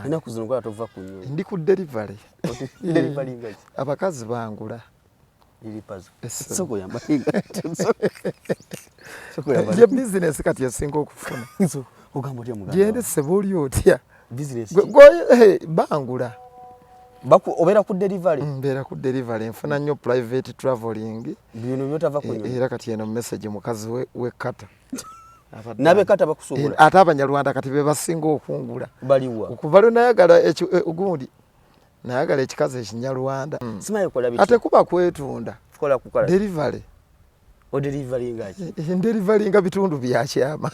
Ina kuzunguka tova kunywa. Ndi ku delivery. Delivery ngachi. Abakazi bangula. Ili pazo. Soko ya mahinga. Soko ya mahinga. Business kati ya singo okufuna. So ogamba otya muganda. Gende sebuli otya. Business. Bangula. Baku obera ku delivery. Mbera ku delivery nfuna nnyo private traveling. Bino byotava kunywa. Era kati eno message mukazi we kata. Nabe kata bakusobola. Ate abanyarwanda kati be basinga okungula. Baliwa. Okuva lwe nayagala ogundi. Nayagala ekikazi ekinyarwanda. Simaye kola biti. Ate kuba kwetunda. Kola kukala. Delivery. O delivery ngachi. Delivery nga bitundu byakyama.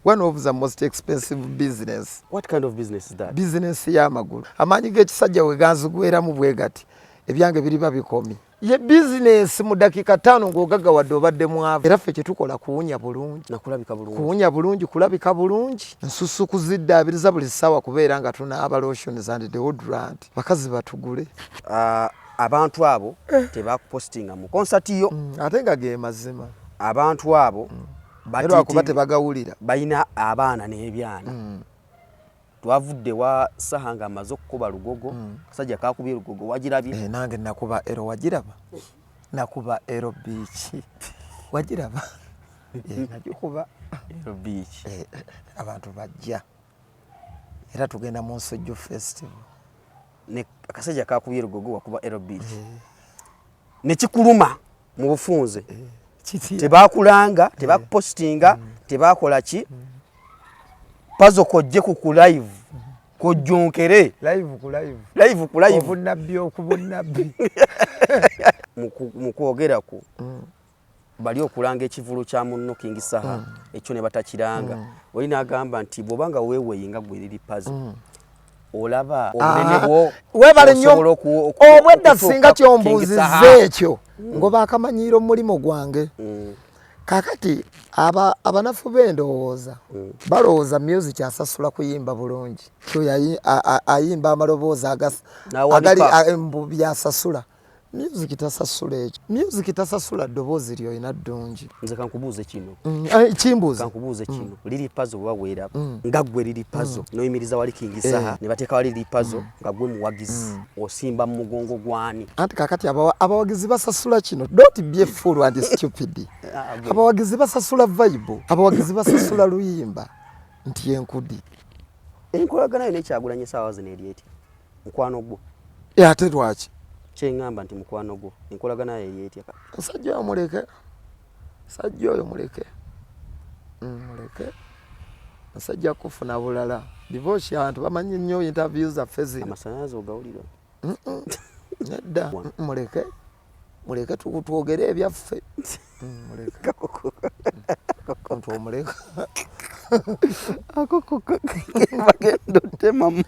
One of the most expensive business. What kind of business is that? Business y'amagulu. Amanyi g'ekisajja we ganzigweramu bwe gati. Ebyange biriba bikomi. Ye business mu dakika 5 ng'ogaggawadde obadde mwavu. Era ffe kye tukola kuwunya bulungi. Na kulabika bulungi. Kuwunya bulungi, kulabika bulungi. Nsusu kuziddaabiriza buli ssaawa kubeera nga tunaaba lotions and deodorant. Bakazi batugule. Abantu abo tebakupostinga mu concert yo. Ate nga ge mazima. Abantu abo batiti tebagawulira. Bayina abaana n'ebyana. Twavudde wa sahanga amaze okukuba lugogo. Kasajja kakubye lugogo wagirabye. Nange nakuba ero wagiraba. Nakuba ero beach. Wagiraba. Najikuba ero beach. Abantu bajja. Era tugenda mu Nsujju festival. Ne akasajja kakubye lugogo wakuba ero beach. Ne kikuluma mu bufunze. Tebakulanga, tebakupostinga, tebakola ki. Pazo kojje ku live. Kojonkere. Live ku live. Live ku live. Obunabbi okubunabbi. Mukwogera ku. Bali okulanga ekivulu kya munno King Saha. Ekyo ne batakiranga. Olina agamba nti bobanga weeweyinga gwe liri pazo. Olaba obunene bwo webale nnyo obwedda singa kyombuuzizza ekyo ngoba akamanyiiro mulimo gwange kakati abanafu b'endowooza balowooza music asasula kuyimba bulungi kyo ayimba amaloboozi agali byasasula music tasasula ekyo music tasasula ddoboozi ly'olina ddungi nze kankubuuze kino kimbuuze kankubuuze kino liri pazo waweera nga ggwe liri pazo noyimiriza wali King Saha ne bateeka wali liri pazo nga gwe muwagizi osimba mu mugongo gwani anti kakati abawagizi basasula kino don't be a fool and stupid abawagizi basasula vibe abawagizi basasula luyimba nti enkudi enkolagana yo nekyagulanye saawa zino eri eti mukwano gwo ate lwaki kyengamba nti mukwano gwo enkolagana yo eri eti musajja oyo muleke musajja oyo muleke musajja kufuna bulala divorce abantu bamanyi nnyo interviews zaffe zino amasanyalaze ogawulira nedda muleke twogere ebyaffe muleke omuleka akoko bagenda otemamu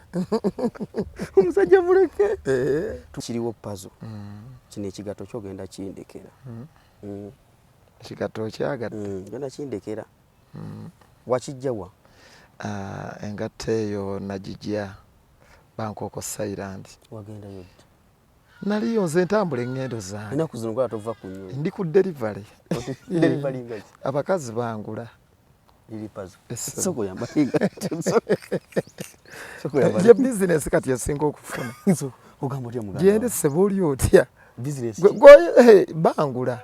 omusajja muleke kiriwo pazo kino ekigato kyogenda kindekera ekigato kyagatta genda kindekera wakijjawa engatta eyo nagijja Bangkok Island wagendayo naliyo nze ntambula engendo zange ina kuzunguka tova kunywa ndi ku delivery delivery ngachi abakazi bangula ili pazo soko ya mahinga soko ya ye business kati ya singo okufuna so ogamba otya muganda gende sebuli otya business bangula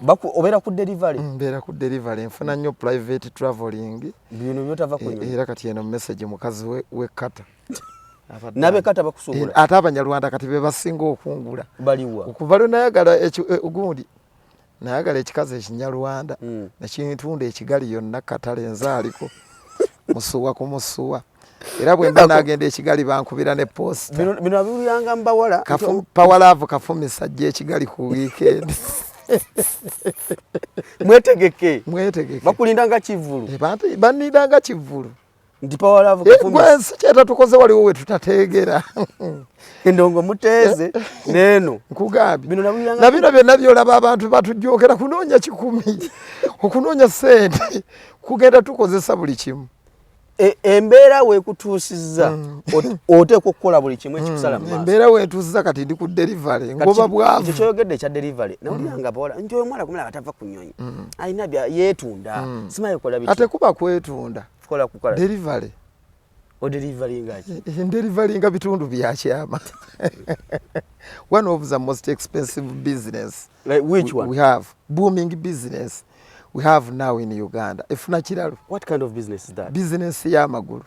baku obera ku delivery mbera ku delivery nfuna nnyo private traveling bino byotava kunywa era kati eno message mukazi we kata nabe kata bakusobola ate abanyarwanda kati be basinga okungula baliwa okuva lwe nayagala ogundi nayagala ekikazi ekinyarwanda nekintunda ekigali yonna katale nzaaliko musuwa ku musuwa era bwe mba nagenda ekigali bankubira ne posta bino abuluyanga mbawala pawalavu kafumisa jje ekigali ku weekend mwetegeke bakulindanga kivulu banidanga kivulu ndi pawalavu kafumisa gwe kyeta tukoze waliwo we tutateegera endongo muteze neno nkugambi na bino byonna byolaba abantu batujjokera kunoonya 10 okunoonya sente kugenda tukozesa buli kimu embeera weekutuusizza oteekwa okukola buli kimu ekikusala mu maaso embeera weetuusiza kati ndi ku delivery ngoba bwavu ekyo kyoyogedde ekya delivery nawuliranga bawala nti oyo omwana kumulaba tava ku nnyonyi alina yeetunda simaye kola biti ate kuba kwetunda kola kukala delivery Odeliveringa ki? Ndeliveringa bitundu bya kyama. One of the most expensive business. Like which one? We have booming business. We have now in Uganda. Efuna kiralo. What kind of business is that? Business ya magulu.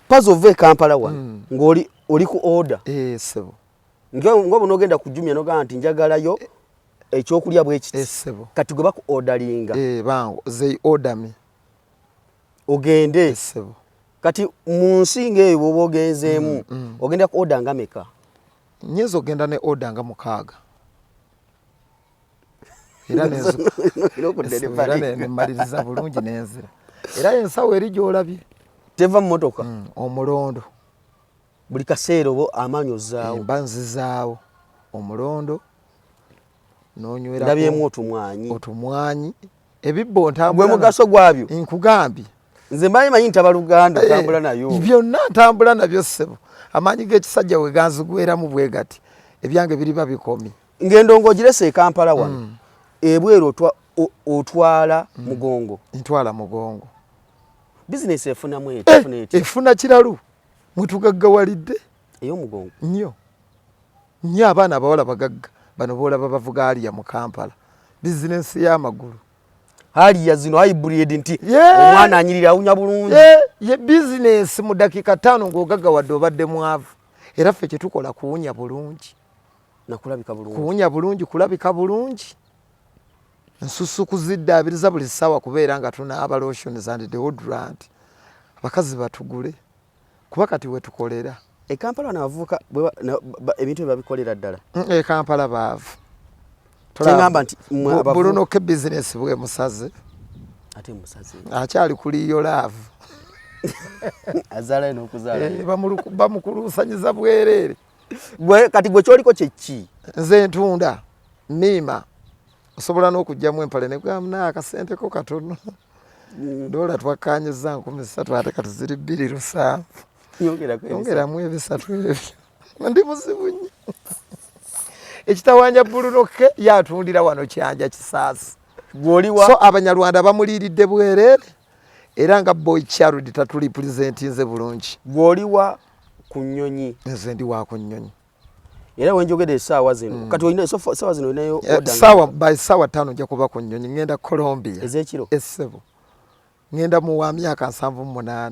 Puzzle ve Kampala one. Ngoli oli ku order. Sebo. Ngobo nogenda kujumya noga nti njagalayo ekyokulya bwe kiti. Sebo. Kati gwe baku orderinga. Bango they order me. Ogende. Sebo. Kati mu nsinga eyo bwoba ogenzeemu ogenda ku order nga meka? Nyezo ogenda ne order nga mukaaga. Era nemaliriza bulungi nenzira. Era ensawo eri gy'olabye. Teva mu motoka. Omulondo. Buli kaseera obo amaanyi ozaawo. Banzizaawo. Omulondo. N'onywera. Ndabyemu otumwanyi. Otumwanyi. Ebibbo ntambula. Gwe mugaso gwabyo. Nkugambye. Nze manyi ntaba Luganda ntambula nayo. Byonna ntambula nabyo ssebo. Amaanyi g'ekisajja we ganzigweramu bwe gati. Ebyange biriba bikomi. Ngendo ng'ogirese e Kampala wano. Ebweru otwala mugongo. Ntwala mugongo. Business efunamu efuna kiralu. Mwetugaggawalidde. Ey'omugongo. Nnyo abaana abawala bagagga. Bano boolaba bavuga aliya mu Kampala. Business y'amagulu. Aliya zino hybrid nti omwana anyirira awunya bulungi. Ye business mu dakika 5 ng'ogaggawadde obadde mwavu. Era ffe kye tukola kuwunya bulungi. Nakulabika bulungi. Kuwunya bulungi, kulabika bulungi. Nsusu kuziddaabiriza buli ssaawa kubeera nga tunaaba lotions and deodorant. Abakazi batugule. Kuba kati we tukolera. E Kampala n'abavubuka ebintu bye babikolera ddala. E Kampala baavu. Tengamba nti bulunoke business bwe musaze. Ate musaze. Akyali kuliyo laavu. Azaala n'okuzaala. Bamukulusanyiza bwereere. Kati gwe kyoliko kye ki? Nze ntunda. Miima. Osobola n'okugyamu empale ne gwamuna akasente ko katono. Dola twakanyiza 13 ate kati ziri 2.7. Yongeramu ebisatu ebyo. Ndi muzibu nnyo. Ekitawanya bulunoke yatundira wano Kyanja Kisaasi. Gwoliwa. So Abanyarwanda bamuliiridde bwereere era nga boy Charity tatuli presentinze bulungi. Gwoliwa ku nnyonyi. Nze ndi wa ku nnyonyi. Era wenjogedde essaawa zino. Kati olina essaawa zino olinayo order. Essaawa by ssaawa 5 nja kuba ku nnyonyi ngenda Colombia. Ezekiro. Essebo. Ngenda mu wa myaka 78.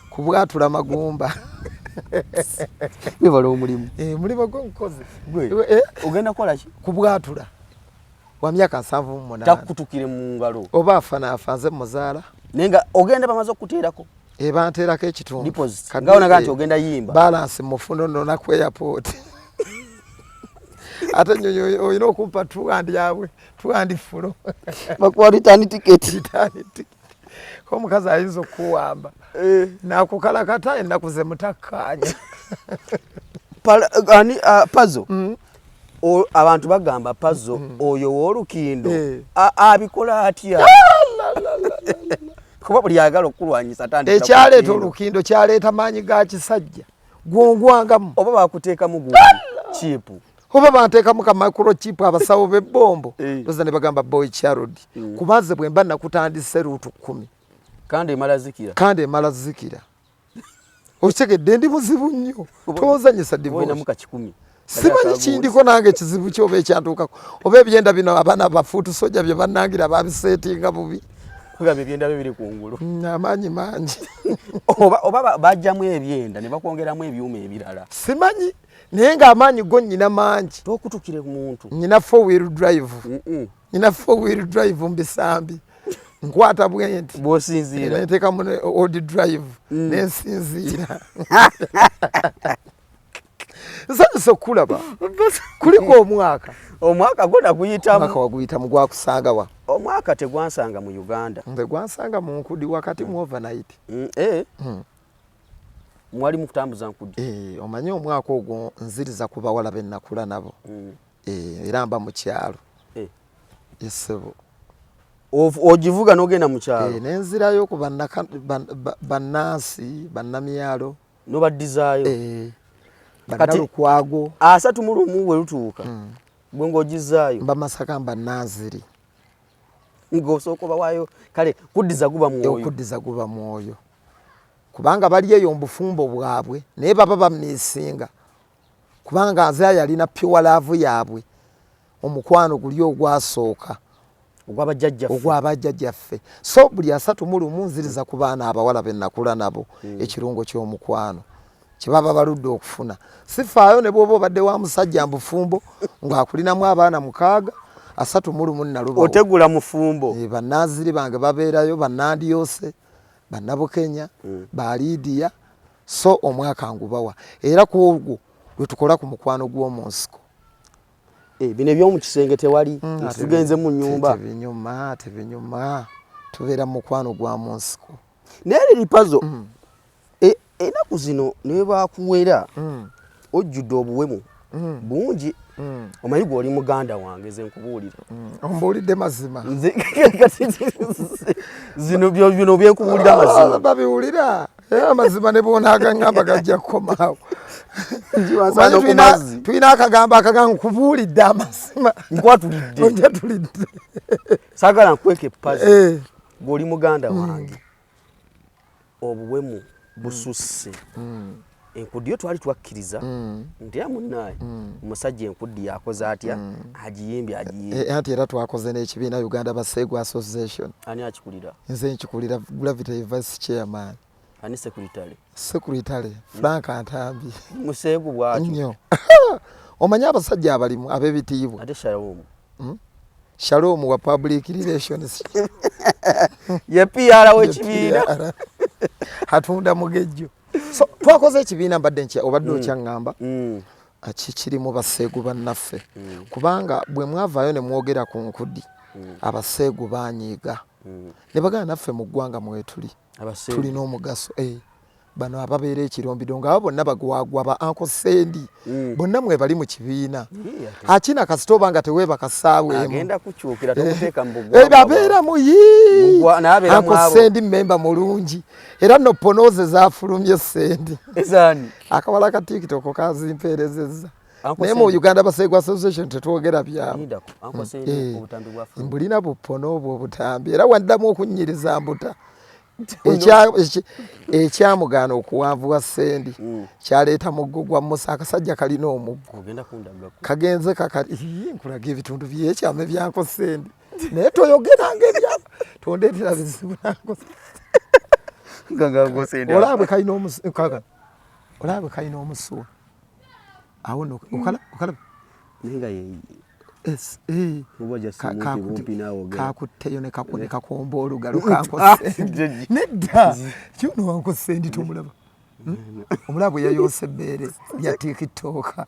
Kubwatula magumba. Webala omulimu. Mulimu gw'omukozi. Ogenda kukola ki? Kubwatula. Wa myaka 78. Takutukire mu ngalo. Oba afana afanze muzaala. Nenga ogenda bamaze okuteerako. Banteerako ekitundu. Deposit. Kagaona ganti ogenda yimba. Balance mufuno nona ku airport. Ate nyonyo oyina okumpa 200 yabwe. 200 fulo. Bakuwa return ticket. Ko omukazi ayinza okuwamba. Nakukalakata ennaku ze mutakkanya. Puzzle. Abantu bagamba puzzle oyo w'olukindo abikola atya. Kuba buli ayagala okulwanyisa tandika. Ekyaleeta olukindo kyaleeta maanyi ga kisajja. Gwongwangamu. Oba bakuteekamu gundi chipu. Oba banteekamu ka microchip abasawo b'ebbombo. Loza ne bagamba boy Charity. Kubaze bwe mba nakutandise ruutu 10. Kandi emala zikira. Okitegedde ndi muzibu nnyo. Tozanyisa divorce. Simanyi kindiko nange kizibu kyoba ekyantuukako. Oba ebyenda bino abaana bafuutu soja bye bannangira babiseetinga bubi. Kugambe ebyenda bibiri kungulu. Amaanyi mangi. Oba bajjamu ebyenda ne bakwongeramu ebyuma ebirala. Simanyi naye ng'amaanyi go nnyina mangi. Tokutukire ku muntu. Nnyina 4-wheel drive. Nnyina 4-wheel drive mbisambi. Nkwata bwenti. Bw'osinziira. Nteeka mu old drive. Nensinziira. Nsanyusa okulaba. Kuliko omwaka. Omwaka gona guyitamu. Omwaka waguyitamu gwakusanga wa? Omwaka tegwansanga mu Uganda. Nze gwansanga mu Nkudi wakati mu overnight. Mwali mukutambuza Nkudi. Omanyi omwaka ogwo nziriza ku bawala be nnakula nabo. Era mba mu kyalo. Yesebo. Ogivuga n'ogenda mu kyalo. Nenzirayo ku bannansi bannamyalo. Nobadizaayo. Kati kwago 31 we lutuuka. Bwe ng'ogizaayo. Mba Masaka mba Naziri. Ng'osooka obawaayo kale kuddiza guba mwoyo. Okuddiza guba mwoyo. kubanga bali eyo mbufumbo bwabwe naye baba bamisinga kubanga nze yalina pure love yabwe omukwano guli ogwasooka ogwabajjajjaffe so buli 3 nziriza ku baana abawala bennakula nabo ekirungo ky'omukwano kibaba baludde okufuna sifaayo ne bwoba obadde wa musajja mbufumbo ng'akulinamu abaana 6 3 naluba otegula mufumbo bannaziri bange babeerayo bannandiyose bannabukenya balidiya so omwaka ngubawa era ku ogwo lwe tukola ku mukwano gw'omunsiko bino ebyomu kisenge tewali tugenze mu nyumba tebinyuma tubeera mu mukwano gwa munsiko naye lipazo enaku zino ne bakuwera ojjudde obuwemu bungi omanyi gw'oli muganda wange ze nkubuulira ombuulidde mazima zino bino byenkubuulira amazima babiwulira amazima ne bonaagaŋŋamba gajja kukomaawo tulina akagamba nkubuulidde amazima nkwatulidde onjatulidde saagala nkweka epazi gw'oli muganda wange obuwemu bususse enkudi yo twali twakkiriza nti amunnaye omusajja enkudi yakoze atya agiyimbye anti era twakoze n'ekibiina Uganda Baseegu Association. Ani akikulira? Nze nkikulira Gravity Vice Chairman. Ani secretary? Secretary Frank Antambi. Museegu bw'atyo nnyo. Omanyi abasajja abalimu ab'ebitiibwa. Ate Shalom. Shalom wa public relations. Ye PR w'ekibiina. Hatunda mugejjo. So twakoze ekibiina mbadde nkya obadde okyaŋŋamba kirimu baseegu bannaffe kubanga bwe mwavaayo ne mwogera ku nkudi abaseegu banyiiga ne bagana naffe mu ggwanga mwetuli tulina omugaso bano ababeera ekirombido nga abo bonna bagwagwa ba Uncle Sendi bonna mwe bali mu kibiina akina kasita oba nga teweebaka ssaawa agenda kukyukira tokuteeka mu bugwa abeera mu Uncle Sendi mmemba mulungi era no ponoze zaafulumye Sendi akawala ka TikTok kazimpeerezezza naye mu Uganda Baseegu Association tetwogera byabo mbulina bupono obwo obutambi era waddamu okunnyiriza mbuta ekyamugaana okuwanvuwa Sendi kyaleeta muggo gwa Musa akasajja kalina omuggo kagenze nkulaga ebitundu byekyama ebyanko Sendi naye toyogeranga ebyama tondeetera bizibu olabwe kalina omusuwa awo okalaba kakutteyo ne kakomba olugalo kankosendi nedda kyuno wankosendi tomulaba omulaba bwe yayoosa ebbeere lya tikitoka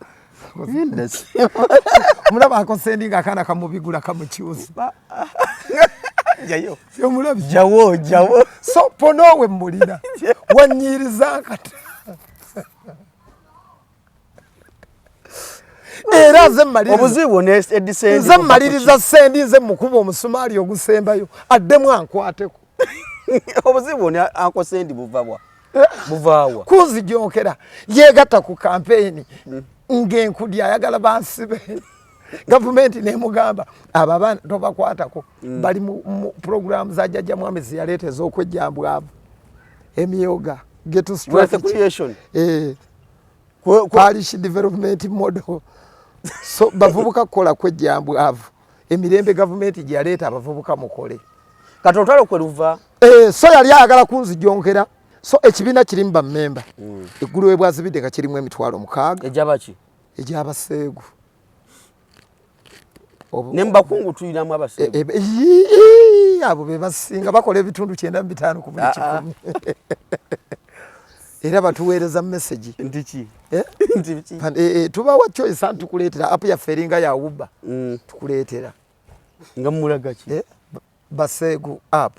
omulaba ankosendi ng'akaana kamubigula kamukyusa omulabi jawo so ponoowe mmulira wanyiriza nkata era nze mmaliriza Sendi nze mukuba omusumaali ogusembayo addemu ankwateko obuzibu ne Uncle Sendi buvaawa kunzijonkera yeegatta ku kampeyini ng'enkudi ayagala bansibe gavumenti nemugamba abo abaana tobakwatako bali mu programu za jjajja Mwami zeyaleeta ez'okwejjambwavu emyoga get strategy parish development model so bavubuka kukola kwejjambwavu emirembe gavumenti gye yaleeta abavubuka mukole kati olutalo kwe luva so yali ayagala kunzijonkera so ekibiina kirimu bammemba eggulu we bwazibidde nga kirimu 6,000 ejabaki egy'abaseegu nembakungu tulinamu abaseegu abo be basinga bakola ebitundu 95 ku buli 10 era batuweereza message ndiki tubawa choice antukuleetera app yaffe eringa ya Uber tukuleetera nga mulagaki Baseegu app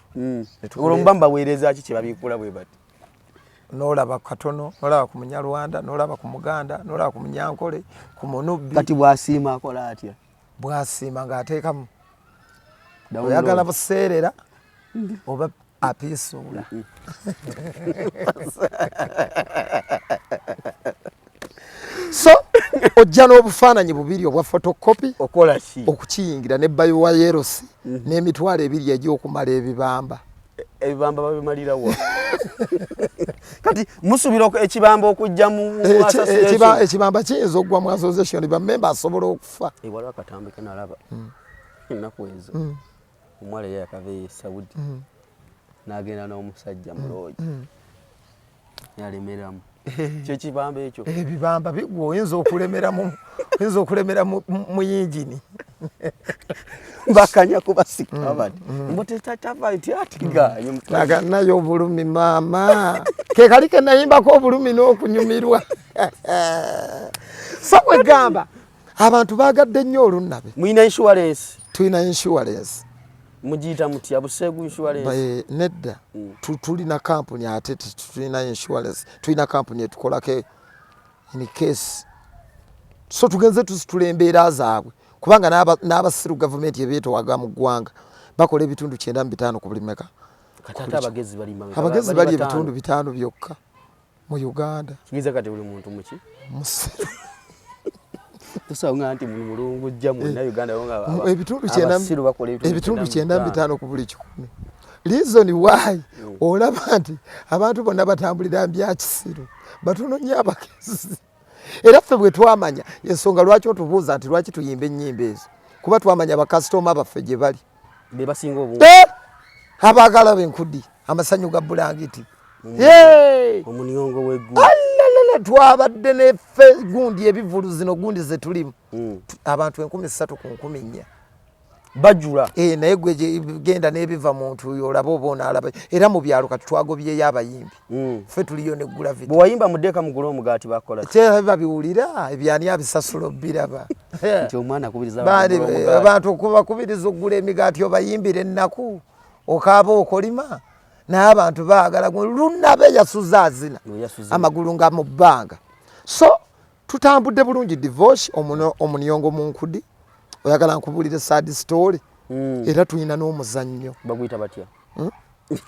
olomba mbaweereza ki kye babikula bwe bati n'olaba katono n'olaba ku Munyarwanda n'olaba ku Muganda n'olaba ku Munyankole ku Munubbi kati bwasiima akola atya bwasiima ng'ateekamu oyagala buseerera oba apiisuula so ojja n'obufaananyi bubiri obwa photocopy okola ki okukiyingira ne bayowa yerosi n'emitwalo 2 egy'okumala ebibamba babimalira wa kati musubira ekibamba okujja mu association ekibamba kiyinza okugwa mu association bammemba asobola okufa waliwo akatambi kenalaba ennaku ezo omuwala ye yakava e Saudi n'agenda n'omusajja mulooyi yalemeramu kyo kibamba ekyo ebibamba bigwa oyinza okulemera mu yingini bakanya kubasika bati mbotetava nti atiganye nayo obulumi maama kekali kenayimbako obulumi n'okunyumirwa so kwegamba abantu bagadde nnyo olunabe muyina insurance tulina insurance mugiyita mutya Busegu insurance nedda tulina company ate tulina insurance tulina company etukolako in case so tugenze tusitula embeera zaabwe kubanga n'abasiru gavumenti ebyetowaga mu ggwanga bakola ebitundu 95 ku buli meka katata abagezi bali ebitundu 5 byokka mu Uganda kigiza kati buli muntu muki musiru tusanga nti mu mulungu jja mu Uganda wonga ebitundu 95 ku buli 100 reason why olaba nti abantu bonna batambulira mbya kisiru batono nnyo abagezi era ffe bwe twamanya ensonga lwaki otubuuza nti lwaki tuyimba ennyimba ezo kuba twamanya bakasitoma baffe gye bali be basinga obungi abaagala benkudi amasanyu ga bulangiti omuniongo w'eggulu twabadde neffe gundi ebivulu zino gundi ze tulimu abantu 3,000 ku 4,000 bajula naye gwe genda n'ebiva muntu oyo olaba oba onaalaba era mu byalo kati twagobyeyo abayimbi ffe tuliyo ne gravity bwe wayimba mudeeka mugula omugaati bakola babiwulira ebyani abisasula biraba nti omwana akubiriza abantu bakubiriza okugula emigaati obayimbira ennaku okaaba okolima naye abantu baagala lunabe yasuza azina amagulu nga mu bbanga so tutambudde bulungi divorce omuniongo mu nkudi oyagala nkubulire sad story era tulina n'omuzannyo baguyita batya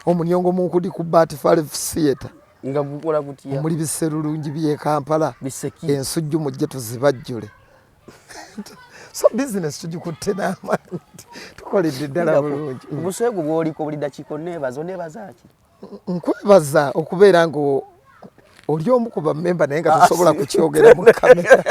omuniongo mu nkudi ku Batfall Theatre nga gukola gutya muri biserulungi bye Kampala ensujju mujje tuzibajjule so business tugikutte n'amaanyi tukoledde ddala bulungi Busegu bw'oliko buli dakiiko neebaza ki nkwebaza okubeera nga oli omu ku bammemba naye nga tosobola kukyogera mu kamera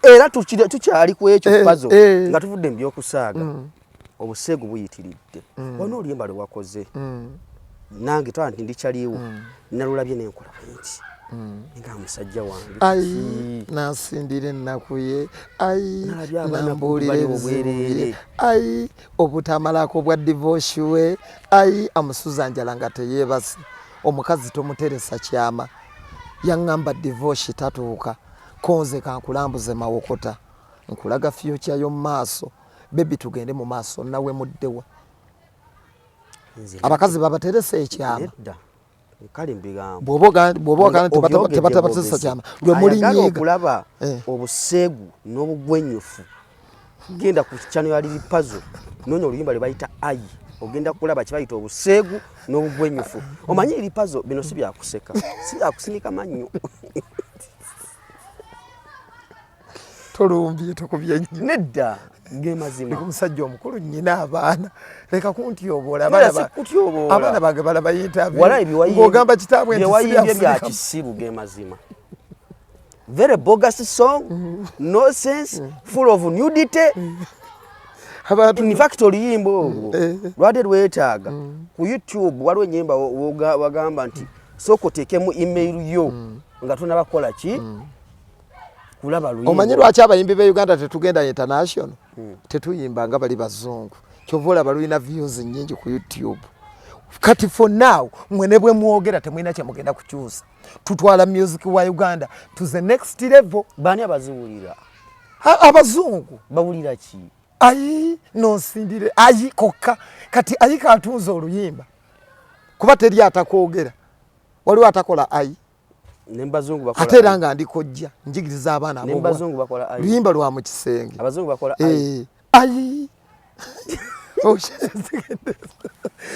era tukyali ku ekyo pazo nga tuvudde mu by'okusaaga Obusegu buyitiridde wano oluyimba lwe wakoze nange twala nti ndikyaliwo nalulabye nenkola nti nga musajja wange nasindira ennaku ye nambuulira ebizibu obutamalako bwa divorce we amusuza njala nga teyeebase omukazi tomuteresa kyama yaŋŋamba divorce tatuuka konze kankulambuze mawokota nkulaga future yo mu maaso bebi tugende mu maaso nawe muddewa abakazi babateresa ekyama bw'oba tebatabatesa kyama lwe mulinyiiga okulaba Obusegu n'obugwenyufu genda ku channel yali Lipazo noonya oluyimba lwe bayita ayi ogenda kulaba kibayita Obusegu n'obugwenyufu omanyi Lipazo bino si byakuseka si byakusinika mannyo tolumbye tokubye nedda ngemazima omusajja omukulu nnyina abaana leka kuntyobola abaana bange balaba interview ng'ogamba kitaabwe nti bya kisiru gemazima very bogus song nonsense full of nudity in fact oluyimbo lwadde lwetaaga ku YouTube waliwo ennyimba wagamba nti sooka oteekemu email yo nga tonabakola ki omanyi lwaki abayimbi be Uganda tetugenda international tetuyimba nga bali bazungu kyova olaba lulina views nnyingi ku YouTube kati for now mwene bwe mwogera temwina kye mugenda kukyusa tutwala music wa Uganda to the next level. Bani abaziwulira abazungu bawulira ki nosindire kokka kati katunza oluyimba kuba teri atakwogera waliwo atakola nembazungu bakola ate era nga ndikojja njigiriza abaana abo nembazungu bakola luyimba lwa mu kisenge abazungu bakola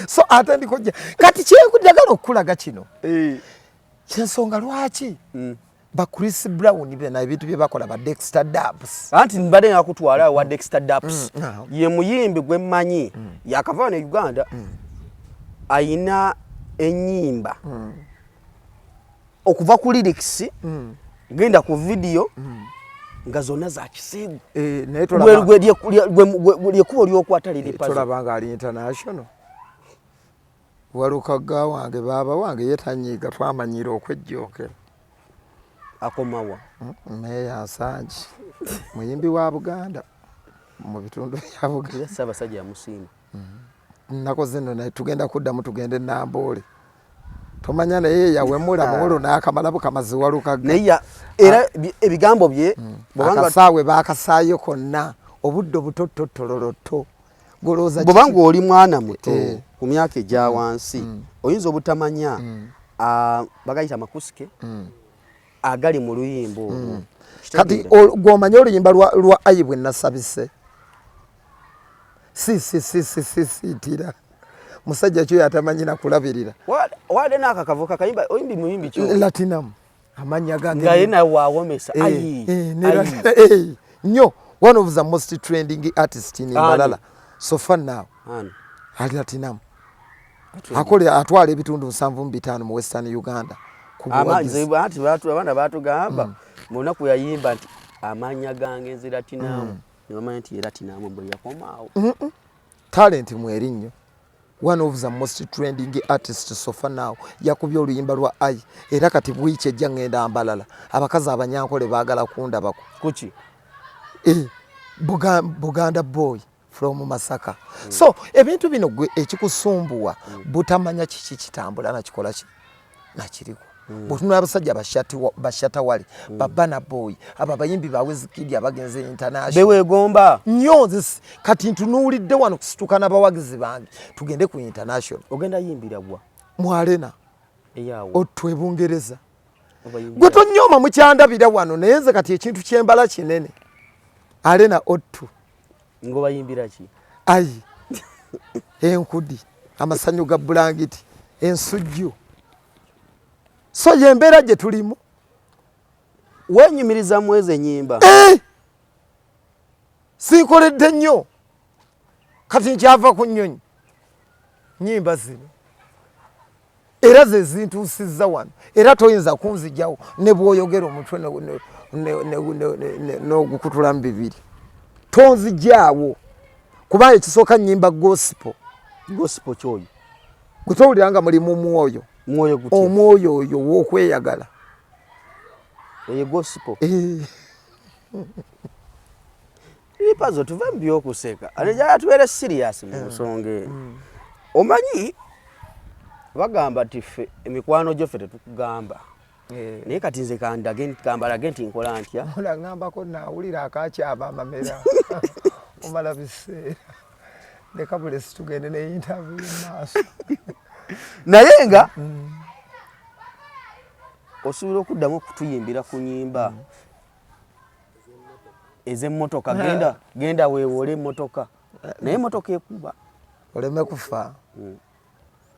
so ate ndikojja kati kyenkudagala okulaga kino kyensonga lwaki ba Chris Brown bena ebintu bye bakola ba Dexter Dubs anti mbadde nakutwala wa Dexter Dubs ye muyimbi gwe mmanyi yakava ne Uganda ayina enyimba okuva ku lyrics genda ku video nga zonna za kisigu naye tolaba lyekubo lyokwata liri pazo tolabanga ali international walukaga wange baba wange yetanyiga twamanyira okwejjokera akomawa Meya Assange muyimbi wa Buganda mu bitundu bya Buganda Ssaabasajja yamusiima nakoze nno naye tugenda kuddamu tugende Namboole tomanya naye yawemula muolo n'akamalabu kamazi walukaga naye era ebigambo bye akasaawe baakasaayo konna obudde obutottololoto golooza bwobanga oli mwana muto ku myaka egya wansi oyinza obutamanya bagayita amakusike agali mu luyimbo kati gw'omanya oluyimba lwa ayibwe nasabise siitira musajja kyo yatamanyina kulabirira wade n'akakavuka kayimba oyimbi muyimbi kyo Latinum amanya gange nga yena waawomesa nnyo one of the most trending artists in Malala so far now ali Latinum atwala ebitundu 7 mu Western Uganda abaana batugamba munaku yayimba nti amanya gange nze Latinum niwamanya nti Latinum bwe yakomaawo talent mweri nnyo one of the most trending artists so far now yakubye oluyimba lwa ai era kati bwiche ejja ngenda Mbalala abakazi abanyankole baagala kundabako kuki Buganda boy from Masaka so ebintu bino gwe ekikusumbuwa butamanya kiki kitambula na kikola ki nakiriko butuna abasajja bashata wali babana boy aba bayimbi ba Wizkid abagenze international bewegomba nyonzi kati ntunuulidde wano kusituka n'abawagizi bange tugende ku international ogenda yimbira bwa mu arena eyawo otwe Bungereza gwe tonyoma mukyandabira wano naye nze kati ekintu kyembala kinene arena otu ngo bayimbira ki ai enkudi amasanyu ga bulangiti ensujju so yembera je tulimu wenyumiriza mweze nyimba sinkoledde nnyo kati nkyava ku nnyonyi nyimba zino era ze zintuusizza wano era toyinza kunzijawo ne bw'oyogera omutwe n'ogukutula mu bibiri tonzijaawo kuba ekisooka nyimba gospel kyoyo gutowuliranga mulimu mwoyo omwoyo oyo w'okweyagala eyo gospel ipazo tuve mu by'okuseka alejala tubeere serious mu nsonga omanyi bagamba ti ffe emikwano gyo ffe tetukugamba naye kati nze kambalage nti nkola ntya olagambako naawulira akakyaba amamera omala biseera leka bulesi tugende ne interview maaso naye nga osobola okuddamu okutuyimbira ku nyimba ez'emmotoka genda weewole emmotoka naye emmotoka ekuba oleme kufa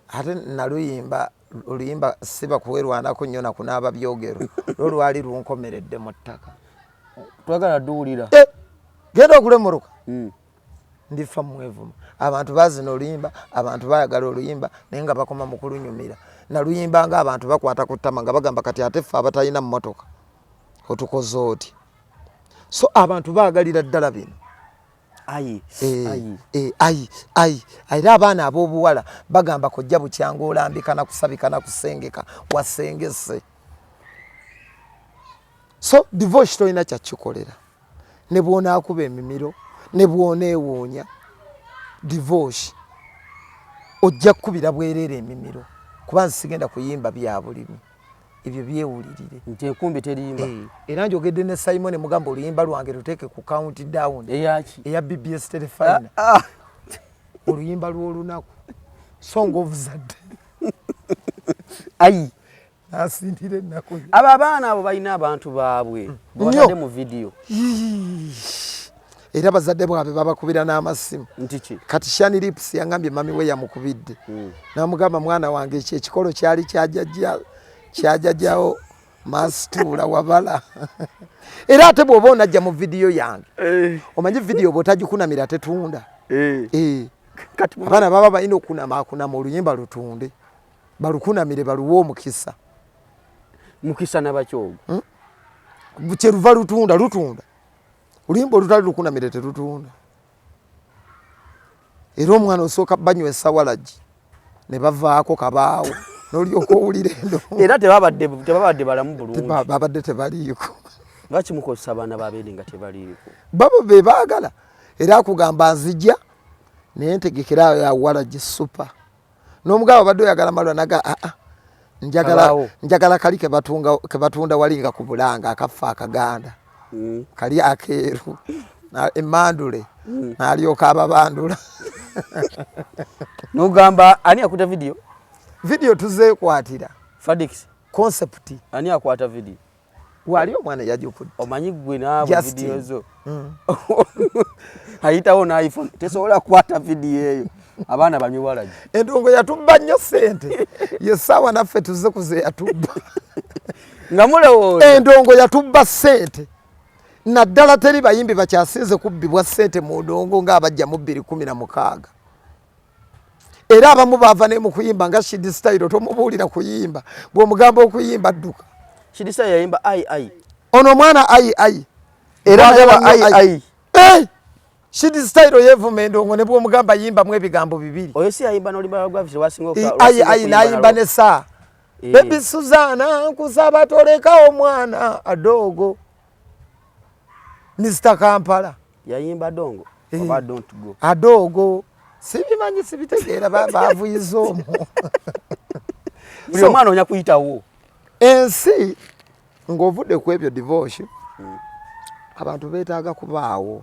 ate naluyimba oluyimba siba kuwerwanako nnyo nakunaaba byogero lwali lunkomeredde mu ttaka twagala duwulira genda okulemuruka ndifa mwevuma abantu bazina oluyimba abantu bayagala oluyimba naye nga bakoma mu kulunyumira naluyimba nga abantu bakwata ku ttama nga bagamba kati ate ffe abatalina mmotoka otukoze oti so abantu bagalira ddala bino era abaana ab'obuwala bagamba kojja bukyanga olambika nakusabika nakusengeka wasengese so divorce tolina kyakikolera ne bwonaakuba emimiro ne bwoneewuunya divorce ojja kukubira bwereere emimiro kuba nsigenda kuyimba bya bulimi ebyo byewulirire nti enkumbi terimba era njogedde ne Simon mugamba oluyimba lwange luteeke ku countdown eya BBS Telefine oluyimba lw'olunaku song of zadde nasindira ennaku abo abaana abo balina abantu baabwe batadde mu video era bazadde bwabwe babakubira n'amasimu ntiki kati Shani Lips yangambye mami we yamukubidde namugamba mwana wange ekikolo kyali kyajajjawo masitula wabala era ate bw'oba onajja mu vidiyo yange omanyi vidiyo bw'otagikunamira tetunda abaana baba balina okunama oluyimba lutunde balukunamire baluwa omukisa mukisa nabakyogo kyeruva lutunda oluyimba olutali lukunamire terutunda era omwana osooka banywesa walagi ne bavaako kabaawo n'olyoka owulira endo era tebabadde balamu bulungi babadde tebaliiko lwaki mukozesa abaana babeere nga tebaliiko babo be baagala era akugamba nzija naye ntegekera ya walagi supa n'omugabo badde oyagala malwa naga njagala kali kebatunda walinga ku bulanga akafa akaganda kali akeeru emandule n'alyoka ababandula nogamba ani akuta video tuzeekwatira Fadix concept ani akwata video wali omwana yagikudde omanyi gwe naabo video zo ayitawo na iPhone tesobola kukwata video eyo abaana banywi walagi endongo yatubba nnyo ssente yesawa naffe tuze kuze yatubba nga mulowooza endongo yatubba ssente naddala teri bayimbi bakyasinze kubbibwa ssente mu ndongo ng'abajja mu 2016 era abamu baava ne mu kuyimba nga Shidi Style tomubuulira kuyimba bw'omugamba okuyimba adduka Shidi Style yayimba ai ono omwana ai era naye ai Shidi Style yevuma endongo ne bw'omugamba yimbamu ebigambo bibiri oyo si yayimba n'olimba gwa visi wasinga ai nayimba ne saa Baby Suzana nkusaba toleka omwana adogo Mr. Kampala yayimba dongo oba don't go adogo sibimanyi sibitegeera bavuyiza omwo buli omwana onya kuyitawo ensi ng'ovudde ku ebyo divorce abantu beetaaga kubaawo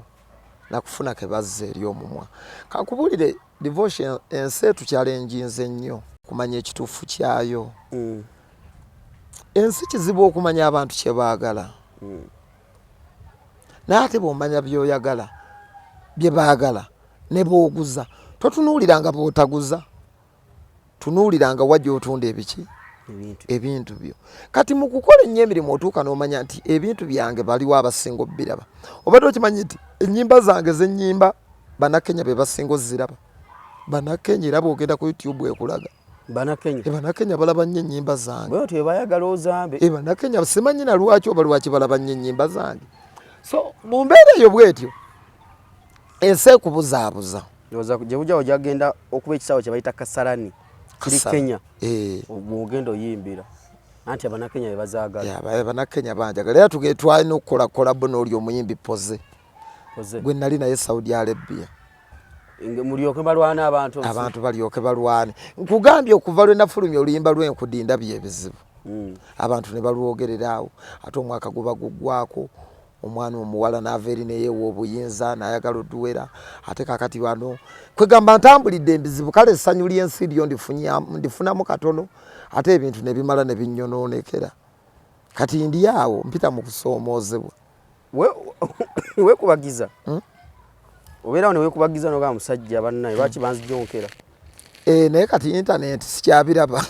nakufuna ke bazza eri omumwa kankubulire divorce ensi etukyalenjinze nnyo kumanya ekituufu kyayo ensi kizibu okumanya abantu kye baagala naye ate bw'omanya by'oyagala bye baagala ne bw'oguza totunuuliranga bw'otaguza tunuuliranga wajja otunda ebiki ebintu byo kati mu kukola ennyo emirimu otuuka n'omanya nti ebintu byange baliwo abasinga obbiraba obadde okimanyi nti ennyimba zange zennyimba bannakenya be basinga oziraba bannakenya era bw'ogenda ku YouTube ekulaga bannakenya balaba nnyo ennyimba zange bayagala ozambe bannakenya simanyi na lwaki oba lwaki balaba nnyo ennyimba zange so mu mbeera eyo bwetyo ensi ekubuzaabuza gye bujja ojagenda okuba ekisawo kye bayita Kasarani kiri Kenya ogenda oyimbira anti abannakenya be bazaagala bannakenya banjagala era twalina okukola kolabo n'oli omuyimbi Poze gwe nali naye Saudi Arabia mulyoke balwana abantu balyoke balwane nkugambye okuva lwe nafulumya oluyimba lw'enkudinda byebizibu abantu ne balwogereraawo ate omwaka guba guggwako omwana omuwala n'ava eri neyeewa obuyinza n'ayagala oduwera ate kakati wano kwegamba ntambulidde embizibu kale essanyu ly'ensi lyo ndifunamu katono ate ebintu ne bimala ne binnyonoonekera kati ndi awo mpita mu kusoomoozebwa weekubagiza obeerawo ne weekubagiza noga musajja bannaye lwaki banzijonkera naye kati intaneti sikyabiraba